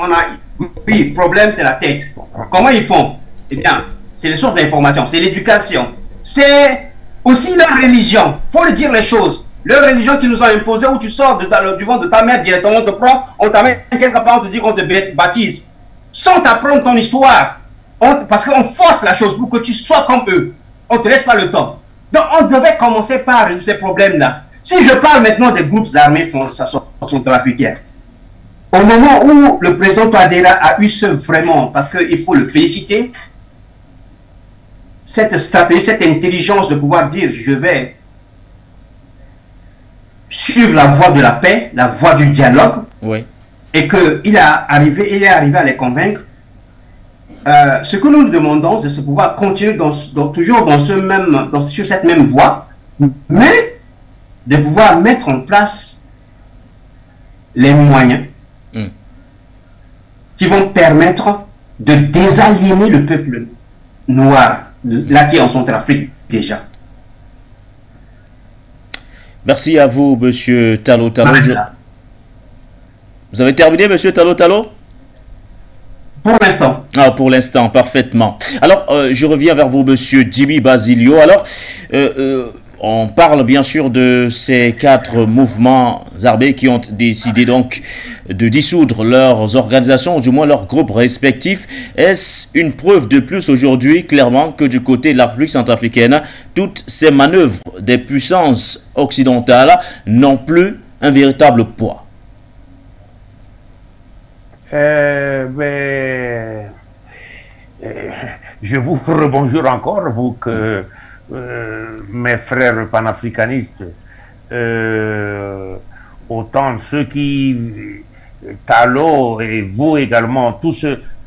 Oui, le problème c'est la tête. Comment ils font? Eh bien, c'est les sources d'information, c'est l'éducation. C'est aussi leur religion. Il faut le dire les choses. Leur religion qui nous a imposé où tu sors du ventre de ta mère directement, on te prend, on t'amène quelque part, on te dit qu'on te baptise. Sans t'apprendre ton histoire. Parce qu'on force la chose pour que tu sois comme eux. On ne te laisse pas le temps. Donc on devait commencer par résoudre ces problèmes-là. Si je parle maintenant des groupes armés centrafricains, au moment où le président Touadéra a eu ce vraiment, parce qu'il faut le féliciter, cette stratégie, cette intelligence de pouvoir dire je vais suivre la voie de la paix, la voie du dialogue, et qu'il est arrivé à les convaincre. Ce que nous demandons, c'est de pouvoir continuer toujours sur cette même voie, mais de pouvoir mettre en place les moyens qui vont permettre de désaliéner le peuple noir, là qui est en Centrafrique déjà. Merci à vous, monsieur Talo Talo. Vous avez terminé, monsieur Talo Talo? Pour l'instant. Ah, pour l'instant, parfaitement. Alors, je reviens vers vous, monsieur Djibi Basilio. Alors, on parle bien sûr de ces 4 mouvements armés qui ont décidé donc de dissoudre leurs organisations, ou du moins leurs groupes respectifs. Est-ce une preuve de plus aujourd'hui, clairement, que du côté de la République centrafricaine, toutes ces manœuvres des puissances occidentales n'ont plus un véritable poids? Je vous rebonjour encore, vous que mes frères panafricanistes, autant ceux qui, Talo et vous également,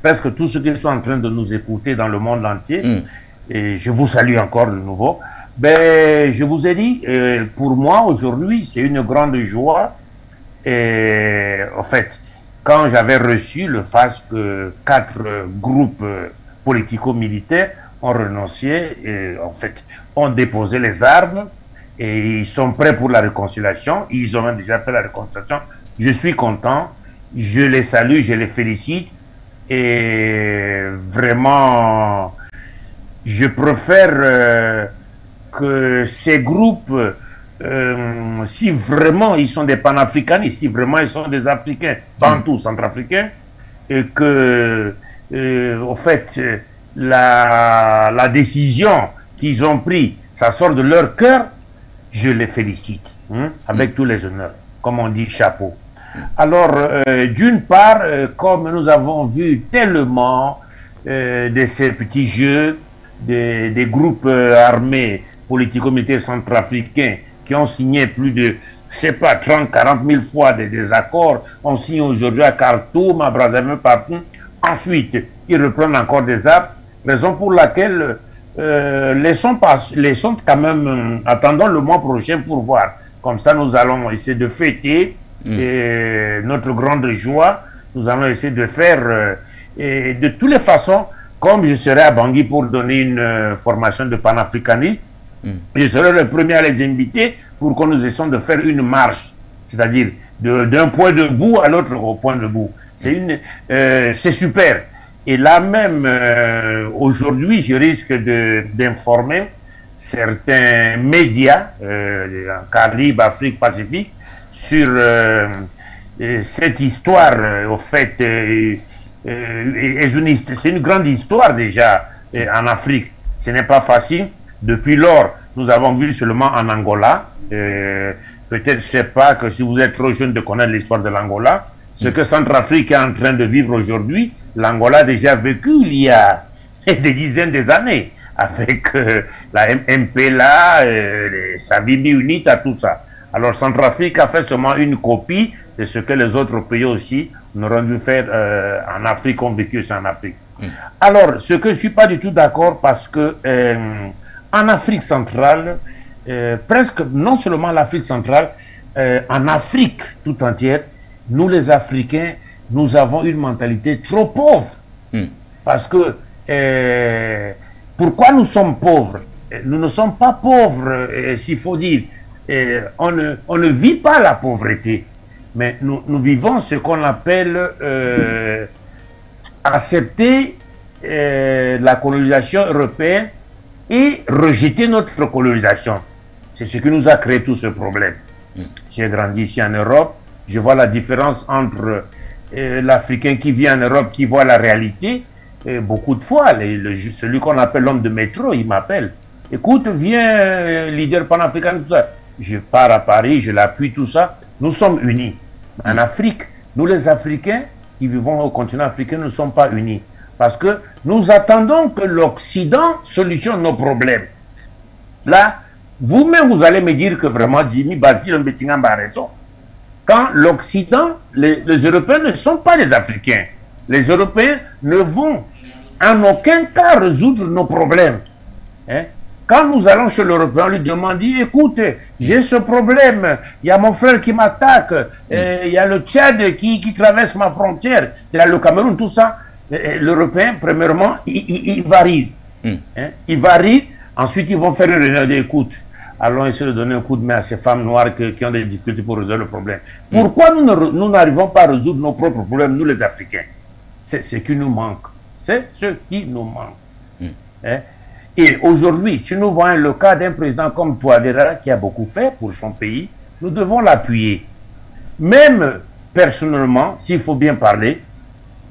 presque tous ceux qui sont en train de nous écouter dans le monde entier, et je vous salue encore de nouveau. Je vous ai dit, pour moi aujourd'hui, c'est une grande joie, et en fait, quand j'avais reçu le fait que 4 groupes politico-militaires ont renoncé, et en fait, ont déposé les armes et ils sont prêts pour la réconciliation. Ils ont même déjà fait la réconciliation. Je suis content, je les salue, je les félicite et vraiment, je préfère que ces groupes, si vraiment ils sont des panafricanistes, si vraiment ils sont des Africains, bantous, centrafricains, et que, au fait, la décision qu'ils ont prise, ça sort de leur cœur, je les félicite, avec tous les honneurs, comme on dit, chapeau. Alors, d'une part, comme nous avons vu tellement de ces petits jeux, des groupes armés politico-militaires centrafricains qui ont signé plus de, je sais pas, 30, 40 000 fois des accords, on signe aujourd'hui à Khartoum, à Brazzaville, partout. Ensuite, ils reprennent encore des armes, raison pour laquelle les sont quand même, attendons le mois prochain pour voir. Comme ça, nous allons essayer de fêter notre grande joie. Nous allons essayer de faire, et de toutes les façons, comme je serai à Bangui pour donner une formation de panafricanisme, je serai le premier à les inviter pour que nous essayons de faire une marche, c'est-à-dire d'un point de bout à l'autre point de bout. C'est super. Et là même, aujourd'hui, je risque d'informer certains médias, Caraïbes, Afrique, Pacifique, sur cette histoire, au fait, c'est une grande histoire déjà en Afrique. Ce n'est pas facile. Depuis lors, nous avons vu seulement en Angola. Peut-être, je ne sais pas que si vous êtes trop jeune de connaître l'histoire de l'Angola, ce que Centrafrique est en train de vivre aujourd'hui, l'Angola a déjà vécu il y a des dizaines d'années, avec la MPLA, Savimbi Unita, tout ça. Alors Centrafrique a fait seulement une copie de ce que les autres pays aussi n'auront dû faire en Afrique, ont vécu aussi en Afrique. Alors, ce que je ne suis pas du tout d'accord, parce que en Afrique centrale, presque, non seulement l'Afrique centrale, en Afrique tout entière, nous les Africains, nous avons une mentalité trop pauvre. Parce que, pourquoi nous sommes pauvres? Nous ne sommes pas pauvres, s'il faut dire. On ne vit pas la pauvreté, mais nous vivons ce qu'on appelle accepter la colonisation européenne et rejeter notre colonisation. C'est ce qui nous a créé tout ce problème. J'ai grandi ici en Europe, je vois la différence entre l'Africain qui vit en Europe, qui voit la réalité. Et beaucoup de fois, celui qu'on appelle l'homme de métro, il m'appelle. Écoute, viens, leader panafricain, tout ça. Je pars à Paris, je l'appuie, tout ça. Nous sommes unis. En Afrique, nous les Africains qui vivons au continent africain ne sommes pas unis. Parce que nous attendons que l'Occident solutionne nos problèmes. Là, vous-même, vous allez me dire que vraiment, Jimmy Basile Mbetingamba a raison. Quand l'Occident, les Européens ne sont pas les Africains. Les Européens ne vont en aucun cas résoudre nos problèmes. Quand nous allons chez l'Européen, on lui demande, écoute, j'ai ce problème, il y a mon frère qui m'attaque, il y a le Tchad qui traverse ma frontière, il y a le Cameroun, tout ça. L'Européen, premièrement, il va rire. Il va rire, ensuite ils vont faire une réunion d'écoute. Allons essayer de donner un coup de main à ces femmes noires qui ont des difficultés pour résoudre le problème. Pourquoi nous n'arrivons pas à résoudre nos propres problèmes, nous les Africains? C'est ce qui nous manque. C'est ce qui nous manque. Et aujourd'hui, si nous voyons le cas d'un président comme Touadéra qui a beaucoup fait pour son pays, nous devons l'appuyer. Même personnellement, s'il faut bien parler,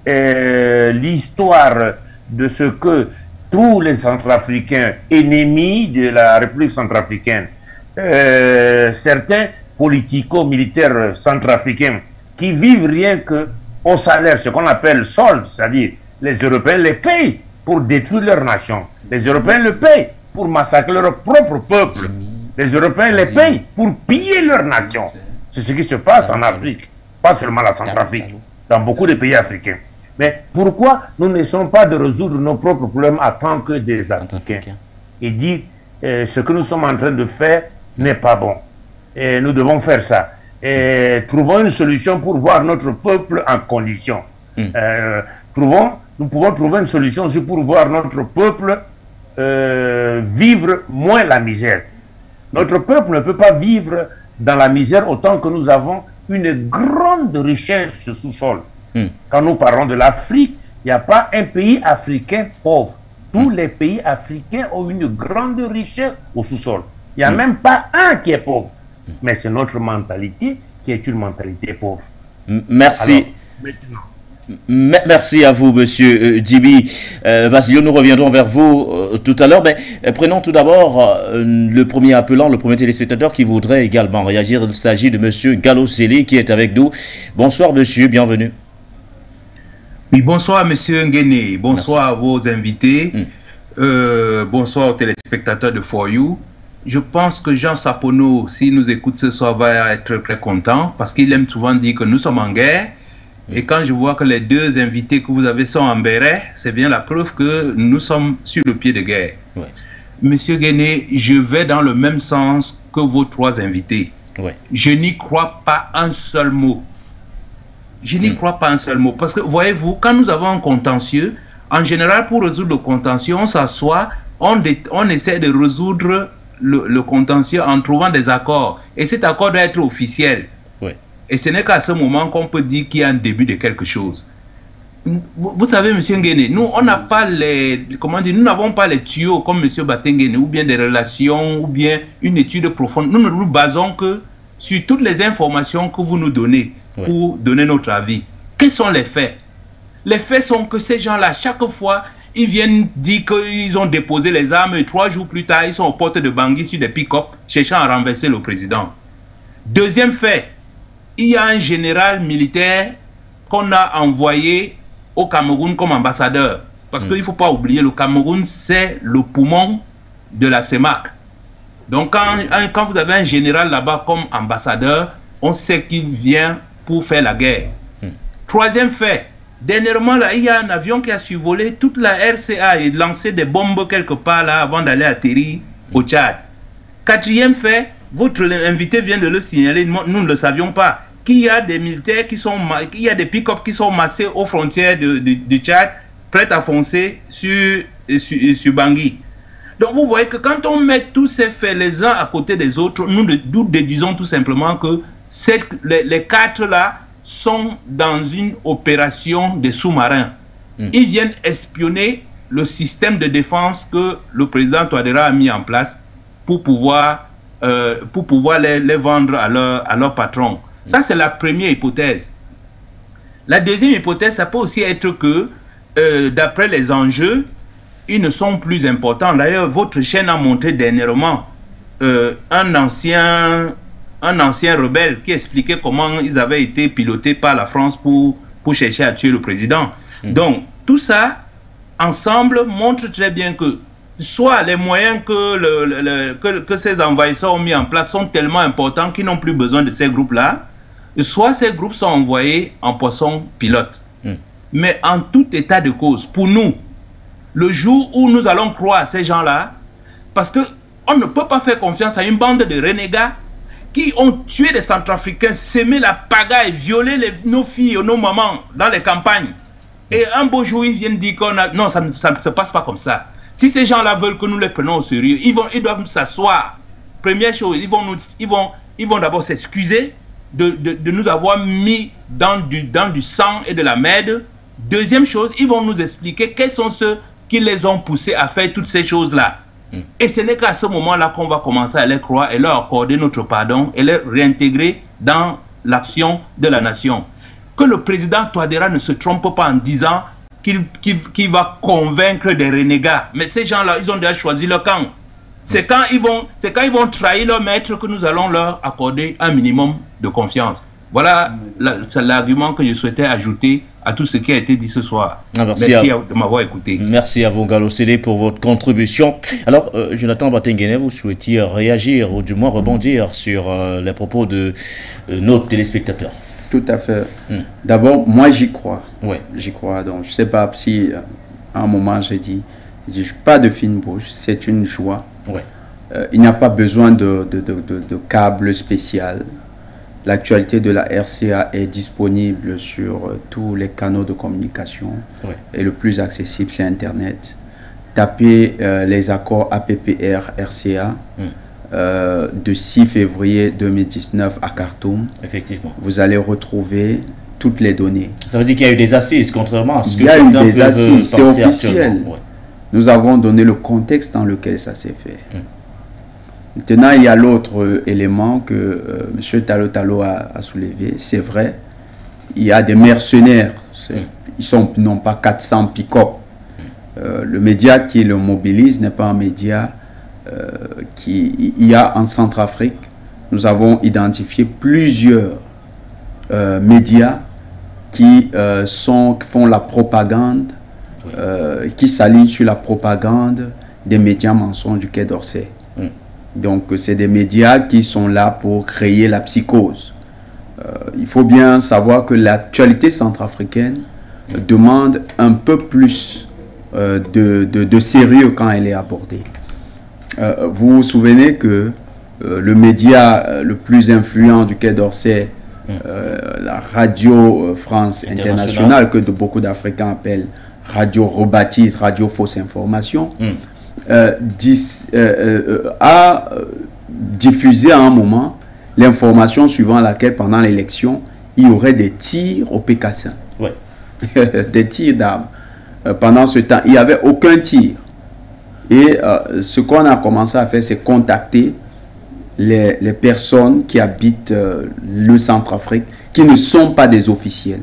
l'histoire de ce que tous les Centrafricains ennemis de la République centrafricaine, certains politico-militaires centrafricains qui vivent rien que au salaire, ce qu'on appelle solde, c'est-à-dire les Européens les payent pour détruire leur nation. Les Européens le payent pour massacrer leur propre peuple. Les Européens les payent pour piller leur nation. C'est ce qui se passe en Afrique, pas seulement la Centrafrique, dans beaucoup de pays africains. Mais pourquoi nous n'essayons pas de résoudre nos propres problèmes en tant que des Africains et dire ce que nous sommes en train de faire n'est pas bon. Et nous devons faire ça. Et trouvons une solution pour voir notre peuple en condition. Nous pouvons trouver une solution aussi pour voir notre peuple vivre moins la misère. Notre peuple ne peut pas vivre dans la misère autant que nous avons une grande richesse sous-sol. Quand nous parlons de l'Afrique, il n'y a pas un pays africain pauvre. Tous les pays africains ont une grande richesse au sous-sol. Il n'y a même pas un qui est pauvre. Mais c'est notre mentalité qui est une mentalité pauvre. Merci. Merci à vous, monsieur Djibi. Basilio, nous reviendrons vers vous tout à l'heure. Mais prenons tout d'abord le premier appelant, le premier téléspectateur qui voudrait également réagir. Il s'agit de monsieur Gallo Sélé qui est avec nous. Bonsoir, monsieur, bienvenue. Oui, bonsoir, monsieur Nguéné. Bonsoir à vos invités. Bonsoir aux téléspectateurs de For You. Je pense que Jean Sapono, s'il nous écoute ce soir, va être très content parce qu'il aime souvent dire que nous sommes en guerre. Et quand je vois que les deux invités que vous avez sont en béret, c'est bien la preuve que nous sommes sur le pied de guerre. Monsieur Nguéné, je vais dans le même sens que vos trois invités. Je n'y crois pas un seul mot. Je n'y crois pas un seul mot. Parce que, voyez-vous, quand nous avons un contentieux, en général, pour résoudre le contentieux, on s'assoit, on essaie de résoudre le contentieux en trouvant des accords. Et cet accord doit être officiel. Et ce n'est qu'à ce moment qu'on peut dire qu'il y a un début de quelque chose. Vous savez, monsieur Nguéné, nous, on n'a pas les... Comment dire, nous n'avons pas les tuyaux comme monsieur Batengene, ou bien des relations, ou bien une étude profonde. Nous ne nous basons que sur toutes les informations que vous nous donnez pour donner notre avis. Quels sont les faits? Les faits sont que ces gens-là, chaque fois, ils viennent dire qu'ils ont déposé les armes et 3 jours plus tard, ils sont aux portes de Bangui sur des pick-up cherchant à renverser le président. Deuxième fait, il y a un général militaire qu'on a envoyé au Cameroun comme ambassadeur. Parce qu'il ne faut pas oublier, le Cameroun, c'est le poumon de la CEMAC. Donc, quand vous avez un général là-bas comme ambassadeur, on sait qu'il vient pour faire la guerre. Troisième fait, dernièrement, là, il y a un avion qui a survolé toute la RCA et lancé des bombes quelque part là avant d'aller atterrir au Tchad. Quatrième fait, votre invité vient de le signaler, nous ne le savions pas, qu'il y a des militaires qui sont, il y a des pick-up qui sont massés aux frontières du Tchad, prêts à foncer sur Bangui. Donc vous voyez que quand on met tous ces faits les uns à côté des autres, nous déduisons tout simplement que les quatre là sont dans une opération des sous-marins. Ils viennent espionner le système de défense que le président Touadéra a mis en place pour pouvoir les vendre à leur patron. Ça, c'est la première hypothèse. La deuxième hypothèse, ça peut aussi être que, d'après les enjeux, ils ne sont plus importants. D'ailleurs, votre chaîne a montré dernièrement un ancien rebelle qui expliquait comment ils avaient été pilotés par la France pour chercher à tuer le président. Donc, tout ça, ensemble, montre très bien que soit les moyens que ces envahisseurs ont mis en place sont tellement importants qu'ils n'ont plus besoin de ces groupes-là, soit ces groupes sont envoyés en poisson pilote. Mais en tout état de cause, pour nous, le jour où nous allons croire à ces gens-là, parce qu'on ne peut pas faire confiance à une bande de renégats qui ont tué des Centrafricains, sémé la pagaille, violé nos filles et nos mamans dans les campagnes. Et un beau jour, ils viennent dire qu'on a... Non, ça ne se passe pas comme ça. Si ces gens-là veulent que nous les prenions au sérieux, ils doivent s'asseoir. Première chose, ils vont d'abord s'excuser de nous avoir mis dans du sang et de la merde. Deuxième chose, ils vont nous expliquer quels sont ceux qui les ont poussés à faire toutes ces choses-là. Et ce n'est qu'à ce moment-là qu'on va commencer à les croire et leur accorder notre pardon et les réintégrer dans l'action de la nation. Que le président Touadéra ne se trompe pas en disant qu'il va convaincre des renégats. Mais ces gens-là, ils ont déjà choisi leur camp. C'est quand ils vont trahir leur maître que nous allons leur accorder un minimum de confiance. Voilà l'argument que je souhaitais ajouter à tout ce qui a été dit ce soir. Merci de m'avoir écouté. Merci à vous, Gallo Sédé, pour votre contribution. Alors, Jonathan Batengene, vous souhaitiez réagir ou du moins rebondir sur les propos de nos téléspectateurs. Tout à fait. D'abord, moi j'y crois. Ouais. J'y crois. Donc, je ne sais pas si à un moment j'ai dit, pas de fine bouche, c'est une joie. Ouais. Il n'y a pas besoin de câble spécial. L'actualité de la RCA est disponible sur tous les canaux de communication. Ouais. Et le plus accessible, c'est Internet. Tapez les accords APPR-RCA de 6 février 2019 à Khartoum. Effectivement. Vous allez retrouver toutes les données. Ça veut dire qu'il y a eu des assises, contrairement à ce que il y a eu des peuvent assises, c'est officiel. Ouais. Nous avons donné le contexte dans lequel ça s'est fait. Maintenant, il y a l'autre élément que M. Talo a soulevé. C'est vrai, il y a des mercenaires. Ils sont non pas 400 pick-up. Le média qui le mobilise n'est pas un média qui... Il y a en Centrafrique, nous avons identifié plusieurs médias qui font la propagande, qui s'alignent sur la propagande des médias mensonges du Quai d'Orsay. Donc, c'est des médias qui sont là pour créer la psychose. Il faut bien savoir que l'actualité centrafricaine demande un peu plus de sérieux quand elle est abordée. Vous vous souvenez que le média le plus influent du Quai d'Orsay, la Radio France Internationale, que beaucoup d'Africains appellent Radio rebaptise, Radio Fausse Information, a diffusé à un moment l'information suivant laquelle pendant l'élection il y aurait des tirs au Pécassin. Ouais. Des tirs d'armes. Pendant ce temps, il n'y avait aucun tir. Et ce qu'on a commencé à faire, c'est contacter les personnes qui habitent le Centrafrique, qui ne sont pas des officiels.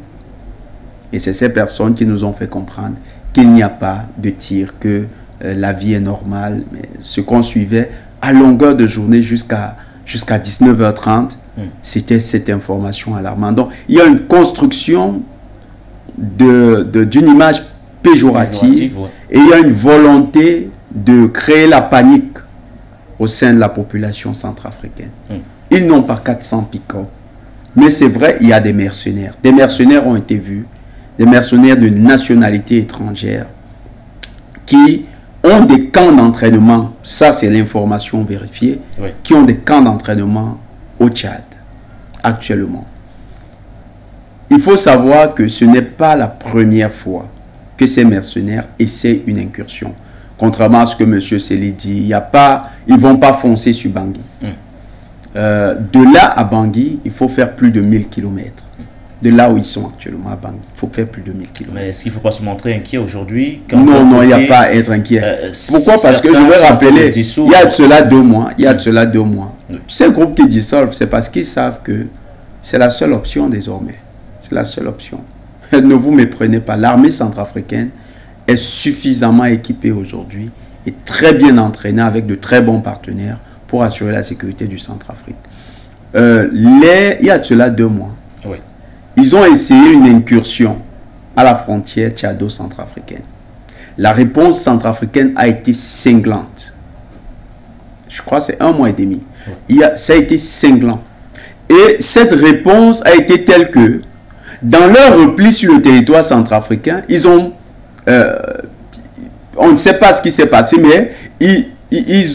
Et c'est ces personnes qui nous ont fait comprendre qu'il n'y a pas de tir, que la vie est normale. Mais ce qu'on suivait à longueur de journée jusqu'à 19h30, c'était cette information alarmante. Donc, il y a une construction d'une image péjorative, et il y a une volonté de créer la panique au sein de la population centrafricaine. Ils n'ont pas 400 pick-up, mais c'est vrai, il y a des mercenaires. Des mercenaires ont été vus, des mercenaires de nationalité étrangère qui ont des camps d'entraînement, ça c'est l'information vérifiée, qui ont des camps d'entraînement au Tchad actuellement. Il faut savoir que ce n'est pas la première fois que ces mercenaires essaient une incursion. Contrairement à ce que M. Sely dit, ils ne vont pas foncer sur Bangui. De là à Bangui, il faut faire plus de 1000 km. De là où ils sont actuellement à Bangui, il faut faire plus de 1000 km. Mais est-ce qu'il ne faut pas se montrer inquiet aujourd'hui? Non, il n'y a pas à être inquiet. Pourquoi? Parce que je vais rappeler, il y a de cela 2 mois, Ces groupes qui dissolvent, c'est parce qu'ils savent que c'est la seule option désormais. C'est la seule option. Ne vous méprenez pas. L'armée centrafricaine est suffisamment équipée aujourd'hui et très bien entraînée avec de très bons partenaires pour assurer la sécurité du Centrafrique. Il y a de cela 2 mois. Ils ont essayé une incursion à la frontière tchado-centrafricaine. La réponse centrafricaine a été cinglante. Je crois que c'est 1 mois et demi. Ça a été cinglant. Et cette réponse a été telle que, dans leur repli sur le territoire centrafricain, on ne sait pas ce qui s'est passé, mais ils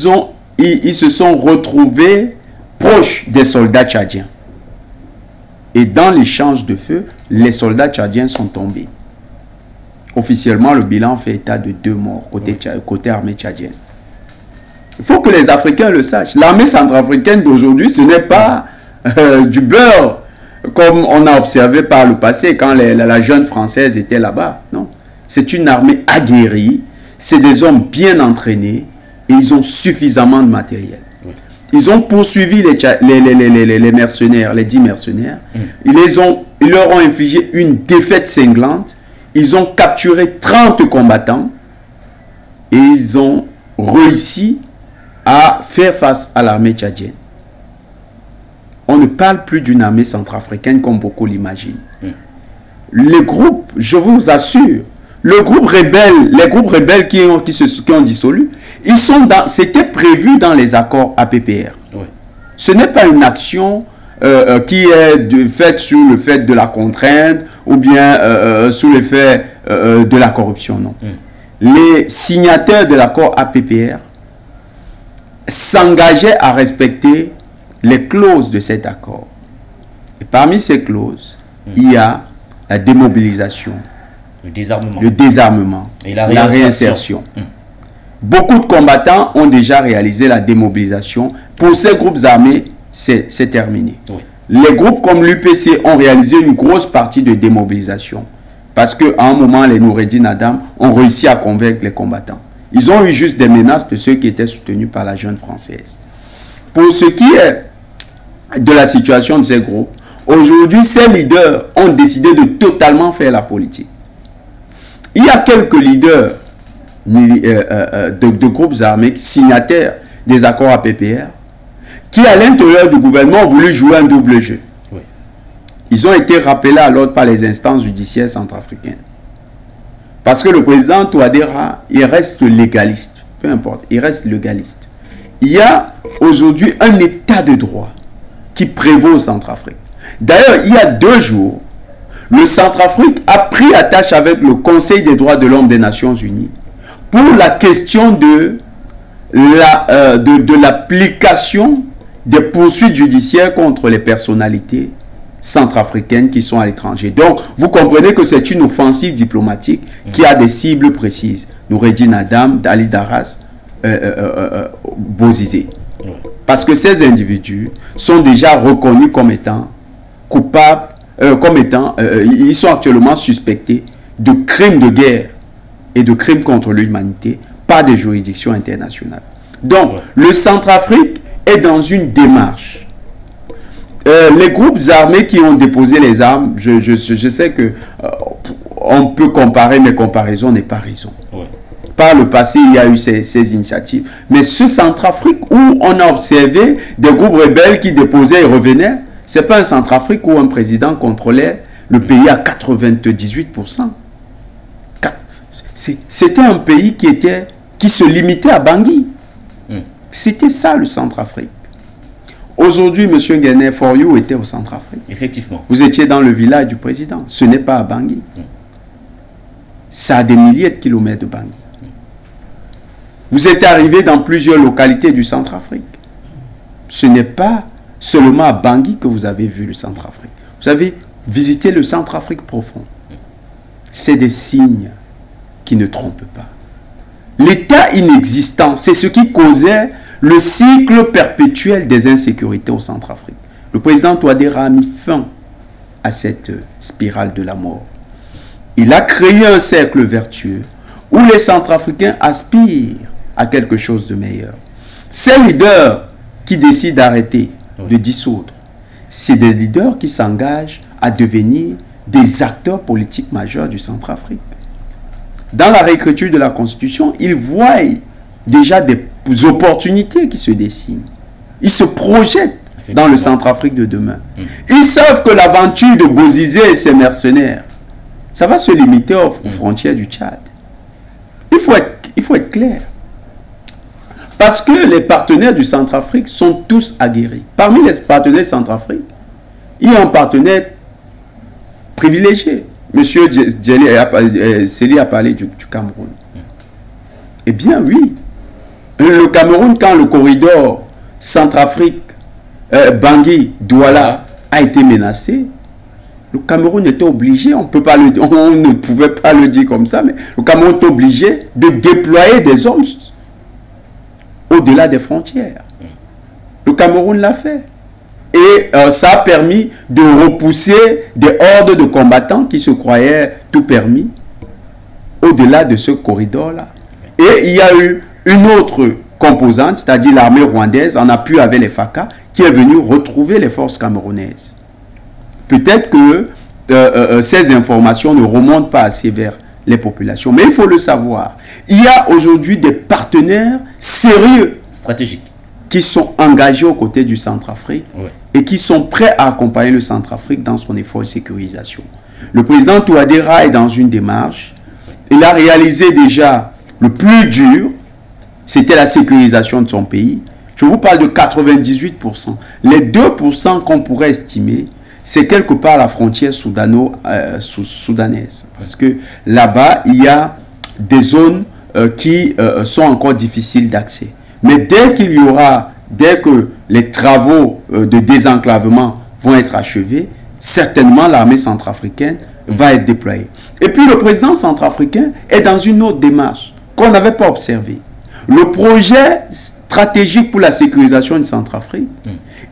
se sont retrouvés proches des soldats tchadiens. Et dans l'échange de feu, les soldats tchadiens sont tombés. Officiellement, le bilan fait état de 2 morts côté armée tchadienne. Il faut que les Africains le sachent. L'armée centrafricaine d'aujourd'hui, ce n'est pas du beurre, comme on a observé par le passé quand la jeune française était là-bas. Non. C'est une armée aguerrie, c'est des hommes bien entraînés et ils ont suffisamment de matériel. Ils ont poursuivi les mercenaires, les 10 mercenaires. Ils leur ont infligé une défaite cinglante. Ils ont capturé 30 combattants et ils ont réussi à faire face à l'armée tchadienne. On ne parle plus d'une armée centrafricaine comme beaucoup l'imaginent. Les groupes, je vous assure, les groupes rebelles qui ont dissolu, c'était prévu dans les accords APPR. Ce n'est pas une action qui est faite sous le fait de la contrainte ou bien sous l'effet de la corruption, non. Les signataires de l'accord APPR s'engageaient à respecter les clauses de cet accord. Et parmi ces clauses, il y a la démobilisation, le désarmement et la réinsertion. Beaucoup de combattants ont déjà réalisé la démobilisation. Pour ces groupes armés, c'est terminé. Les groupes comme l'UPC ont réalisé une grosse partie de démobilisation. Parce qu'à un moment, les Noureddin Adam ont réussi à convaincre les combattants. Ils ont eu juste des menaces de ceux qui étaient soutenus par la jeune française. Pour ce qui est de la situation de ces groupes, aujourd'hui, ces leaders ont décidé de totalement faire la politique. Il y a quelques leaders de groupes armés signataires des accords APPR qui, à l'intérieur du gouvernement, ont voulu jouer un double jeu. Ils ont été rappelés à l'ordre par les instances judiciaires centrafricaines. Parce que le président Touadéra, il reste légaliste. Peu importe, il reste légaliste. Il y a aujourd'hui un état de droit qui prévaut au Centrafrique. D'ailleurs, il y a 2 jours, le Centrafrique a pris attache avec le Conseil des droits de l'homme des Nations Unies pour la question de l'application des poursuites judiciaires contre les personnalités centrafricaines qui sont à l'étranger. Donc, vous comprenez que c'est une offensive diplomatique qui a des cibles précises. Noureddin Adam, Ali Daras, Bozizé. Parce que ces individus sont déjà reconnus comme étant coupables, ils sont actuellement suspectés de crimes de guerre et de crimes contre l'humanité par des juridictions internationales. Donc, le Centrafrique est dans une démarche. Les groupes armés qui ont déposé les armes, je sais que on peut comparer, mais comparaison n'est pas raison. Par le passé, il y a eu ces initiatives. Mais ce Centrafrique où on a observé des groupes rebelles qui déposaient et revenaient, ce n'est pas un Centrafrique où un président contrôlait le pays à 98%. C'était un pays qui se limitait à Bangui. C'était ça le Centrafrique. Aujourd'hui, M. Nguéné, For You était au Centrafrique. Effectivement. Vous étiez dans le village du président. Ce n'est pas à Bangui. Ça a des milliers de kilomètres de Bangui. Vous êtes arrivé dans plusieurs localités du Centrafrique. Ce n'est pas seulement à Bangui que vous avez vu le Centrafrique. Vous avez visité le Centrafrique profond. C'est des signes qui ne trompent pas. L'état inexistant, c'est ce qui causait le cycle perpétuel des insécurités au Centrafrique. Le président Touadéra a mis fin à cette spirale de la mort. Il a créé un cercle vertueux où les Centrafricains aspirent à quelque chose de meilleur. Ces leaders qui décident d'arrêter, de dissoudre, c'est des leaders qui s'engagent à devenir des acteurs politiques majeurs du Centrafrique. Dans la réécriture de la Constitution, ils voient déjà des opportunités qui se dessinent. Ils se projettent dans le Centrafrique de demain. Ils savent que l'aventure de Bozizé et ses mercenaires, ça va se limiter aux frontières du Tchad. Il faut être clair. Parce que les partenaires du Centrafrique sont tous aguerris. Parmi les partenaires du Centrafrique, il y a un partenaire privilégié. Monsieur Célie a parlé du Cameroun. Eh bien, oui. Le Cameroun, quand le corridor Centrafrique, Bangui, Douala a été menacé, le Cameroun était obligé, on ne pouvait pas le dire comme ça, mais le Cameroun est obligé de déployer des hommes au-delà des frontières. Le Cameroun l'a fait. Et ça a permis de repousser des hordes de combattants qui se croyaient tout permis au-delà de ce corridor-là. Et il y a eu une autre composante, c'est-à-dire l'armée rwandaise, en appui avec les FACA, qui est venue retrouver les forces camerounaises. Peut-être que ces informations ne remontent pas assez vers les populations, mais il faut le savoir. Il y a aujourd'hui des partenaires sérieux, stratégiques, qui sont engagés aux côtés du Centrafrique et qui sont prêts à accompagner le Centrafrique dans son effort de sécurisation. Le président Touadéra est dans une démarche. Il a réalisé déjà le plus dur, c'était la sécurisation de son pays. Je vous parle de 98%. Les 2% qu'on pourrait estimer, c'est quelque part la frontière soudanaise. Parce que là-bas, il y a des zones qui sont encore difficiles d'accès. Mais dès que les travaux de désenclavement vont être achevés, certainement l'armée centrafricaine va être déployée. Et puis le président centrafricain est dans une autre démarche qu'on n'avait pas observée. Le projet stratégique pour la sécurisation du Centrafrique,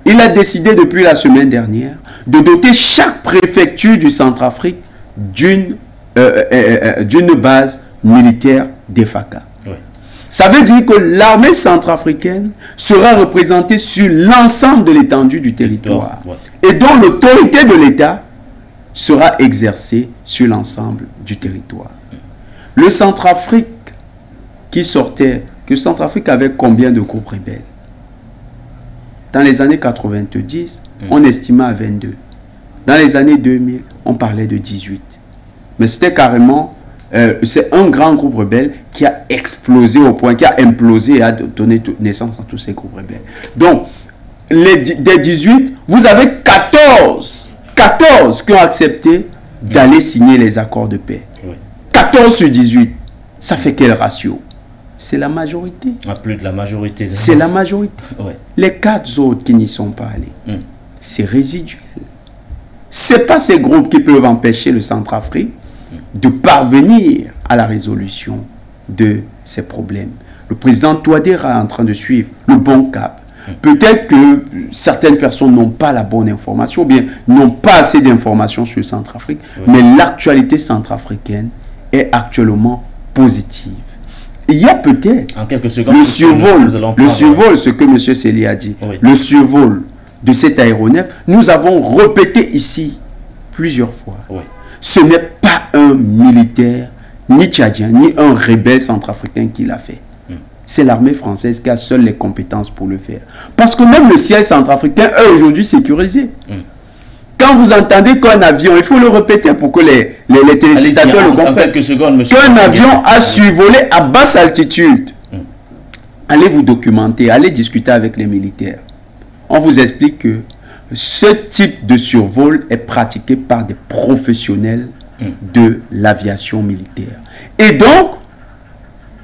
il a décidé depuis la semaine dernière de doter chaque préfecture du Centrafrique d'une base militaire des FACA. Ça veut dire que l'armée centrafricaine sera représentée sur l'ensemble de l'étendue du territoire et dont l'autorité de l'État sera exercée sur l'ensemble du territoire. Le Centrafrique qui sortait, que le Centrafrique avait combien de groupes rebelles? Dans les années 90, on estimait à 22. Dans les années 2000, on parlait de 18. Mais c'était carrément... c'est un grand groupe rebelle qui a explosé au point, qui a implosé et a donné naissance à tous ces groupes rebelles. Donc, des 18, vous avez 14 qui ont accepté d'aller signer les accords de paix. 14 sur 18. Ça fait quel ratio? C'est la majorité. Plus de la majorité. C'est la majorité. Les 4 autres qui n'y sont pas allés, c'est résiduel. Ce n'est pas ces groupes qui peuvent empêcher le Centrafrique de parvenir à la résolution de ces problèmes. Le président Touadéra est en train de suivre le bon cap. Peut-être que certaines personnes n'ont pas la bonne information, ou bien n'ont pas assez d'informations sur le Centrafrique, mais l'actualité centrafricaine est actuellement positive. Il y a peut-être le survol, ce que M. Célie a dit, le survol de cet aéronef, nous avons répété ici plusieurs fois. Ce n'est pas un militaire, ni tchadien, ni un rebelle centrafricain qui l'a fait. C'est l'armée française qui a seule les compétences pour le faire. Parce que même le ciel centrafricain est aujourd'hui sécurisé. Quand vous entendez qu'un avion, il faut le répéter pour que les téléspectateurs le comprennent, qu'un avion a survolé à basse altitude, allez vous documenter, allez discuter avec les militaires. On vous explique que ce type de survol est pratiqué par des professionnels de l'aviation militaire. Et donc,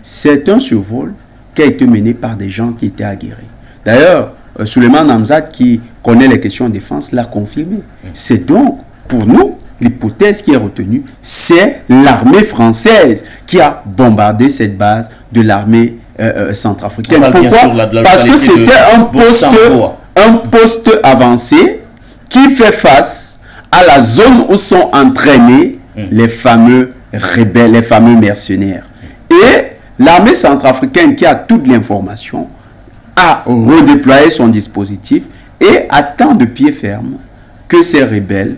c'est un survol qui a été mené par des gens qui étaient aguerris. D'ailleurs, Souleymane Hamzat, qui connaît les questions de défense, l'a confirmé. C'est donc, pour nous, l'hypothèse qui est retenue, c'est l'armée française qui a bombardé cette base de l'armée centrafricaine. Pourquoi? Parce que c'était un poste avancé qui fait face à la zone où sont entraînés les fameux rebelles, les fameux mercenaires. Et l'armée centrafricaine qui a toute l'information a redéployé son dispositif et attend de pied ferme que ces rebelles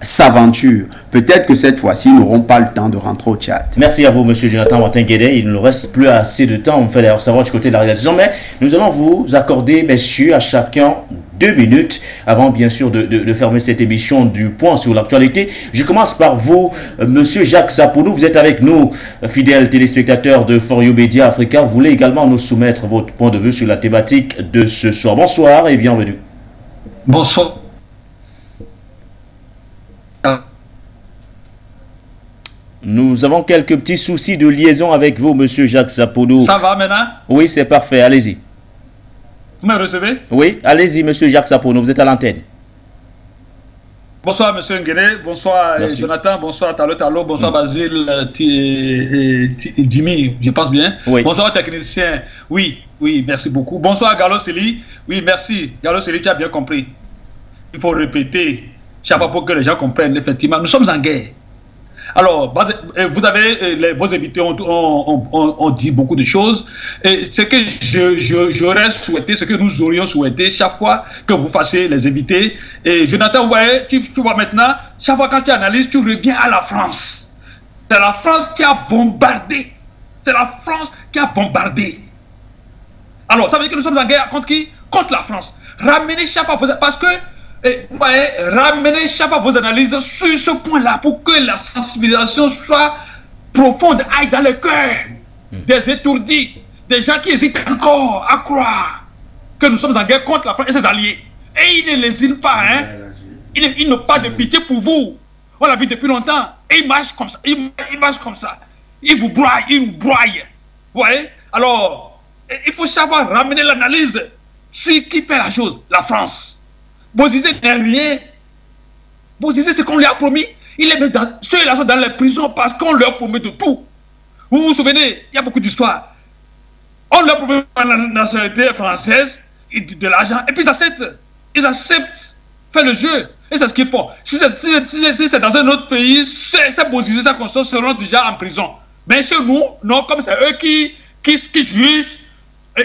s'aventurent. Peut-être que cette fois-ci, ils n'auront pas le temps de rentrer au Tchad. Merci à vous, M. Jonathan Watengede. Il ne nous reste plus assez de temps. On fait d'ailleurs savoir du côté de la réalisation. Mais nous allons vous accorder, messieurs, à chacun 2 minutes avant, bien sûr, de fermer cette émission du point sur l'actualité. Je commence par vous, M. Jacques Sapounou. Vous êtes avec nous, fidèle téléspectateur de For You Media Africa. Vous voulez également nous soumettre votre point de vue sur la thématique de ce soir. Bonsoir et bienvenue. Bonsoir. Nous avons quelques petits soucis de liaison avec vous, Monsieur Jacques Sapounou. Ça va maintenant? Oui, c'est parfait. Allez-y. Vous me recevez? Oui, allez-y, Monsieur Jacques Sapounou. Vous êtes à l'antenne. Bonsoir, Monsieur Nguéné. Bonsoir, Jonathan. Bonsoir, Talo. Bonsoir, Basile, Jimmy. Je pense bien. Oui. Bonsoir, technicien. Oui, merci beaucoup. Bonsoir, Gallo Seli. Oui, merci. Gallo Seli, tu as bien compris. Il faut répéter chaque fois pour que les gens comprennent. Effectivement, nous sommes en guerre. Alors, vous avez, vos invités ont dit beaucoup de choses. Et ce que j'aurais souhaité, ce que nous aurions souhaité, chaque fois que vous fassiez les invités. Et Jonathan, vous voyez, tu vois maintenant, chaque fois quand tu analyses, tu reviens à la France. C'est la France qui a bombardé. C'est la France qui a bombardé. Alors, ça veut dire que nous sommes en guerre contre qui? Contre la France. Ramenez chaque fois, parce que ramenez chaque fois vos analyses sur ce point-là pour que la sensibilisation soit profonde, aille dans le cœur des étourdis, des gens qui hésitent encore à croire que nous sommes en guerre contre la France et ses alliés. Et ils ne lésinent pas, hein. Ils n'ont pas de pitié pour vous. On l'a vu depuis longtemps. Et ils marchent comme ça. Ils marchent comme ça. Ils vous broient, ils nous broient. Vous voyez? Alors, il faut savoir ramener l'analyse sur qui fait la chose, la France. Bozizé n'est rien. Bozizé, c'est qu'on lui a promis. Il est ceux-là sont dans les prisons parce qu'on leur promet de tout. Vous vous souvenez, il y a beaucoup d'histoires. On leur promet la nationalité française, de l'argent, et puis ils acceptent faire le jeu. Et c'est ce qu'ils font. Si c'est dans un autre pays, ces Bozizé, ces consciences seront déjà en prison. Mais chez nous, non, comme c'est eux qui jugent,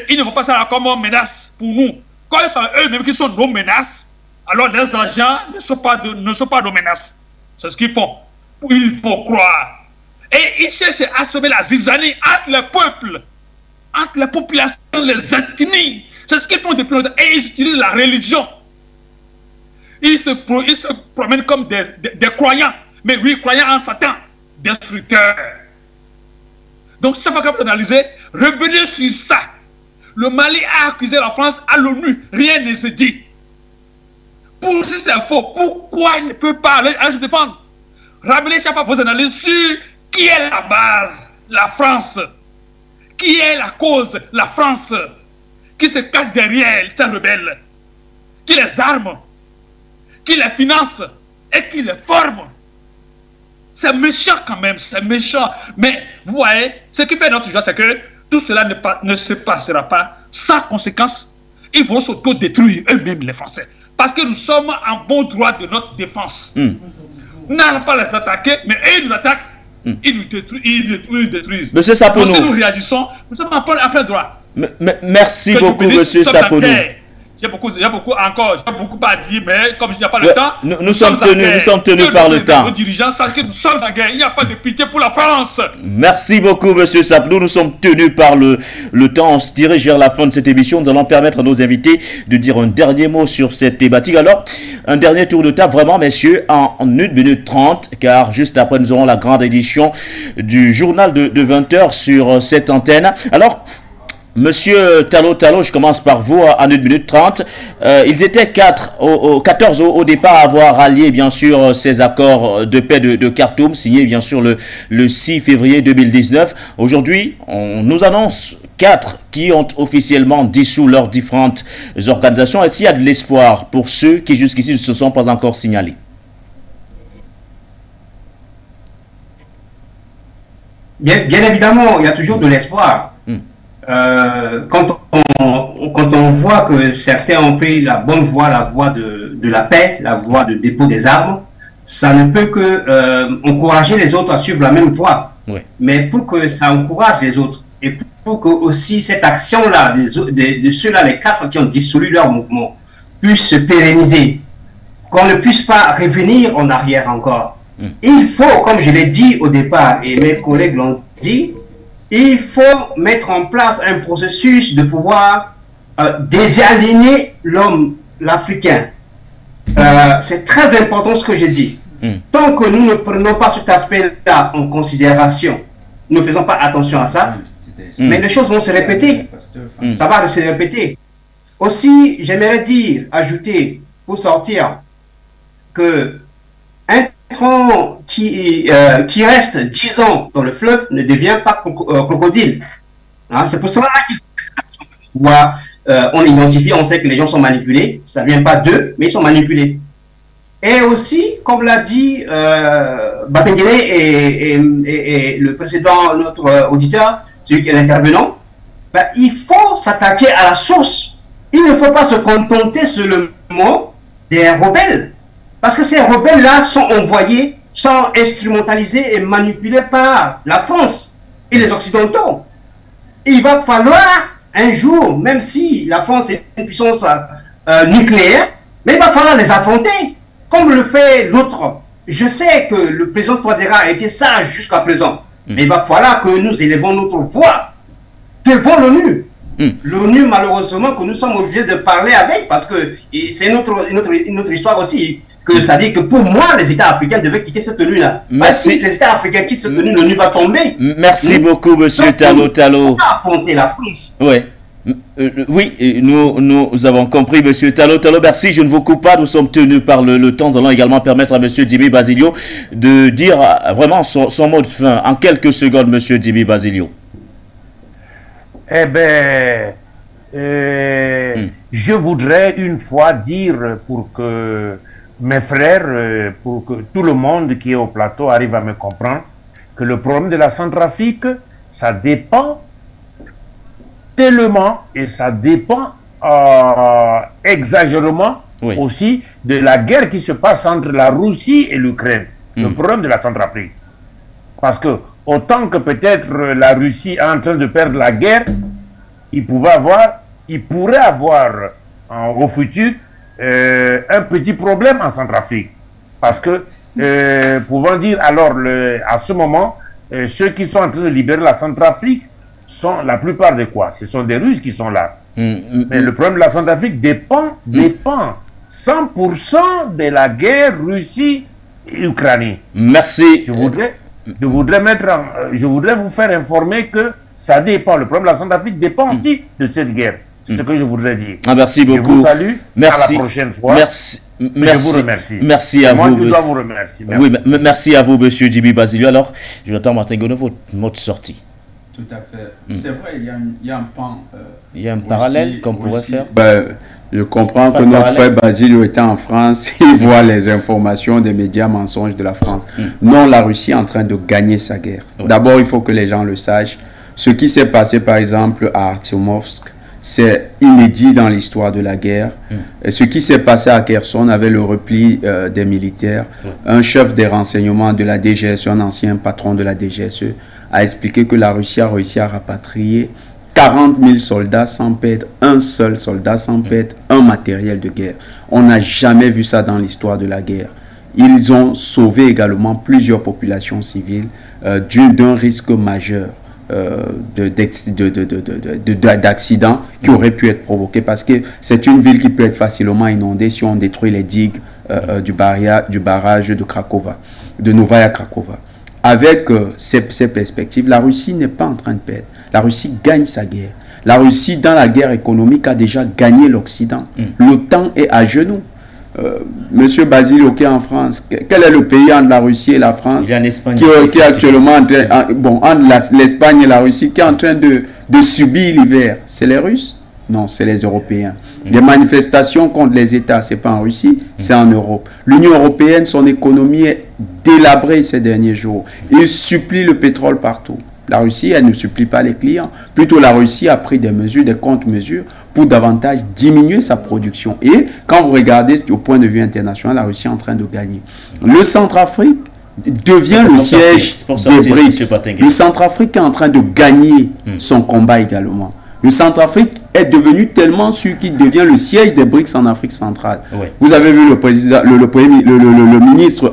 ils ne vont pas ça comme une menace pour nous. Quand ce sont eux-mêmes qui sont nos menaces, alors les agents ne sont pas nos menaces. C'est ce qu'ils font. Il faut croire. Et ils cherchent à semer la zizanie entre les peuples, entre les populations, les ethnies. C'est ce qu'ils font depuis longtemps. Et ils utilisent la religion. Ils se promènent comme des croyants. Mais oui, croyants en Satan. Destructeurs. Donc, chaque fois que vous analysez, revenez sur ça. Le Mali a accusé la France à l'ONU. Rien ne se dit. Si c'est faux, pourquoi il ne peut pas aller se défendre? Ramenez chaque fois vos analyses sur qui est la base, la France. Qui est la cause, la France. Qui se cache derrière ces rebelles. Qui les arme. Qui les finance. Et qui les forme. C'est méchant quand même, c'est méchant. Mais vous voyez, ce qui fait notre joie, c'est que tout cela ne se passera pas sans conséquence. Ils vont s'auto-détruire eux-mêmes, les Français. Parce que nous sommes en bon droit de notre défense. Nous n'allons pas les attaquer, mais eux, ils nous attaquent. Ils nous détruisent. Monsieur Sapounou. Lorsque nous réagissons, nous sommes en plein droit. Merci beaucoup, Monsieur Sapounou. J'ai beaucoup à dire, mais comme il n'y a pas le temps, nous sommes tenus par le temps. Nos dirigeants savent que nous sommes en guerre. Il n'y a pas de pitié pour la France. Merci beaucoup, monsieur Sapnou. Nous sommes tenus par le temps. On se dirige vers la fin de cette émission. Nous allons permettre à nos invités de dire un dernier mot sur cette thématique. Alors, un dernier tour de table, vraiment, messieurs, en 1 minute 30, car juste après, nous aurons la grande édition du journal de 20 h sur cette antenne. Alors, Monsieur Tallo, je commence par vous en 1 minute 30. Ils étaient 14 au départ à avoir rallié bien sûr ces accords de paix de Khartoum, signés bien sûr le 6 février 2019. Aujourd'hui, on nous annonce 4 qui ont officiellement dissous leurs différentes organisations. Est-ce qu'il y a de l'espoir pour ceux qui jusqu'ici ne se sont pas encore signalés? Bien évidemment, il y a toujours de l'espoir. Quand on voit que certains ont pris la bonne voie, la voie de la paix, la voie de dépôt des armes, ça ne peut que encourager les autres à suivre la même voie. Oui. Mais pour que ça encourage les autres, et pour que aussi cette action-là, de ceux-là, les 4 qui ont dissolu leur mouvement, puisse se pérenniser, qu'on ne puisse pas revenir en arrière encore. Il faut, comme je l'ai dit au départ, et mes collègues l'ont dit, il faut mettre en place un processus de pouvoir désaligner l'homme, l'Africain. C'est très important ce que j'ai dit. Tant que nous ne prenons pas cet aspect-là en considération, nous ne faisons pas attention à ça, mais les choses vont se répéter. Ça va se répéter. Aussi, j'aimerais dire, ajouter, pour sortir, que un tronc qui reste 10 ans dans le fleuve ne devient pas crocodile. Hein, c'est pour cela qu'on identifie, on sait que les gens sont manipulés. Ça ne vient pas d'eux, mais ils sont manipulés. Et aussi, comme l'a dit Batengele et le précédent, notre auditeur, celui qui est l'intervenant, ben, il faut s'attaquer à la source. Il ne faut pas se contenter seulement des rebelles. Parce que ces rebelles-là sont envoyés, sont instrumentalisés et manipulés par la France et les Occidentaux. Et il va falloir un jour, même si la France est une puissance nucléaire, mais il va falloir les affronter, comme le fait l'autre. Je sais que le président Touadéra a été sage jusqu'à présent, mais il va falloir que nous élevons notre voix devant l'ONU. L'ONU, malheureusement, que nous sommes obligés de parler avec, parce que c'est une autre histoire aussi. Que ça dit que pour moi, les États africains devaient quitter cette tenue-là. Si les États africains quittent cette tenue, l'ONU va tomber. Merci beaucoup, monsieur Tallo. On va affronter la France. Oui. Oui, nous avons compris, monsieur Tallo. Merci, je ne vous coupe pas, nous sommes tenus par le temps. Nous allons également permettre à monsieur Djiby Basilio de dire vraiment son mot de fin. En quelques secondes, monsieur Djiby Basilio. Eh bien, je voudrais une fois dire pour que mes frères, pour que tout le monde qui est au plateau arrive à me comprendre, que le problème de la Centrafrique, ça dépend tellement et ça dépend exagérément aussi de la guerre qui se passe entre la Russie et l'Ukraine. Le problème de la Centrafrique. Parce que autant que peut-être la Russie est en train de perdre la guerre, il pourrait avoir au futur un petit problème en Centrafrique. Parce que, pouvons dire, alors, à ce moment, ceux qui sont en train de libérer la Centrafrique sont la plupart de quoi? Ce sont des Russes qui sont là. Mais le problème de la Centrafrique dépend 100% de la guerre Russie-Ukraine. Merci. Je voudrais vous faire informer que ça dépend. Le problème de la Centrafrique dépend aussi de cette guerre. C'est ce que je voudrais dire. Merci beaucoup. Je vous salue. Merci. À la prochaine fois. Merci. Je vous remercie. Merci à vous. Moi, je dois vous remercier. Merci. Oui, merci à vous, monsieur Djiby Basilio. Alors, je attends Martin Gono, votre mot de sortie. Tout à fait. C'est vrai, il y a un pan. Il y a un parallèle qu'on pourrait faire. Je comprends que notre frère Basilio était en France, il voit les informations des médias mensonges de la France. Non, la Russie est en train de gagner sa guerre. D'abord, il faut que les gens le sachent. Ce qui s'est passé, par exemple, à Artyomovsk, c'est inédit dans l'histoire de la guerre. Et ce qui s'est passé à Kherson avec le repli des militaires, un chef des renseignements de la DGSE, un ancien patron de la DGSE, a expliqué que la Russie a réussi à rapatrier 40 000 soldats sans perdre un seul soldat, sans perdre un matériel de guerre. On n'a jamais vu ça dans l'histoire de la guerre. Ils ont sauvé également plusieurs populations civiles d'un risque majeur d'accident qui aurait pu être provoqué, parce que c'est une ville qui peut être facilement inondée si on détruit les digues du barrage de Krakova, de Novaya Krakova. Avec ces perspectives, la Russie n'est pas en train de perdre. La Russie gagne sa guerre. La Russie, dans la guerre économique, a déjà gagné l'Occident. L'OTAN est à genoux. Monsieur Basile Oké en France, quel est le pays entre la Russie et la France qui est actuellement en train, entre l'Espagne et la Russie, qui est en train de subir l'hiver? C'est les Russes? Non, c'est les Européens. Des manifestations contre les États, c'est pas en Russie, c'est en Europe. L'Union européenne, son économie est délabrée ces derniers jours. Il supplie le pétrole partout. La Russie, elle ne supplie pas les clients. Plutôt, la Russie a pris des mesures, des contre-mesures pour davantage diminuer sa production. Et quand vous regardez au point de vue international, la Russie est en train de gagner. Le Centrafrique devient le siège des BRICS. Le Centrafrique est en train de gagner son combat également. Le Centrafrique est devenu tellement sûr qu'il devient le siège des BRICS en Afrique centrale. Oui. Vous avez vu le président, le ministre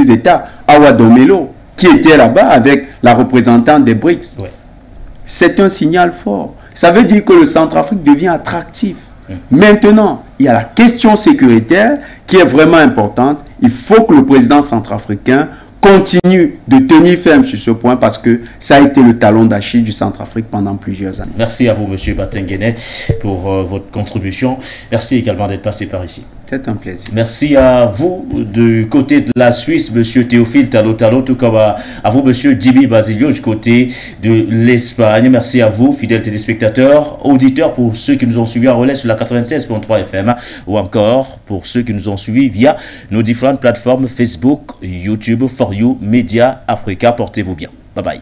d'État, Awa Domelo, qui était là-bas avec la représentante des BRICS. Oui. C'est un signal fort. Ça veut dire que le Centrafrique devient attractif. Maintenant, il y a la question sécuritaire qui est vraiment importante. Il faut que le président centrafricain continue de tenir ferme sur ce point, parce que ça a été le talon d'Achille du Centrafrique pendant plusieurs années. Merci à vous, M. Batenguene, pour votre contribution. Merci également d'être passé par ici. C'est un plaisir. Merci à vous du côté de la Suisse, M. Théophile Talotalo, tout comme à vous, M. Djibi Basilio, du côté de l'Espagne. Merci à vous, fidèles téléspectateurs, auditeurs, pour ceux qui nous ont suivis en relais sur la 96.3 FM, ou encore pour ceux qui nous ont suivis via nos différentes plateformes Facebook, YouTube, For You, Média Africa. Portez-vous bien. Bye bye.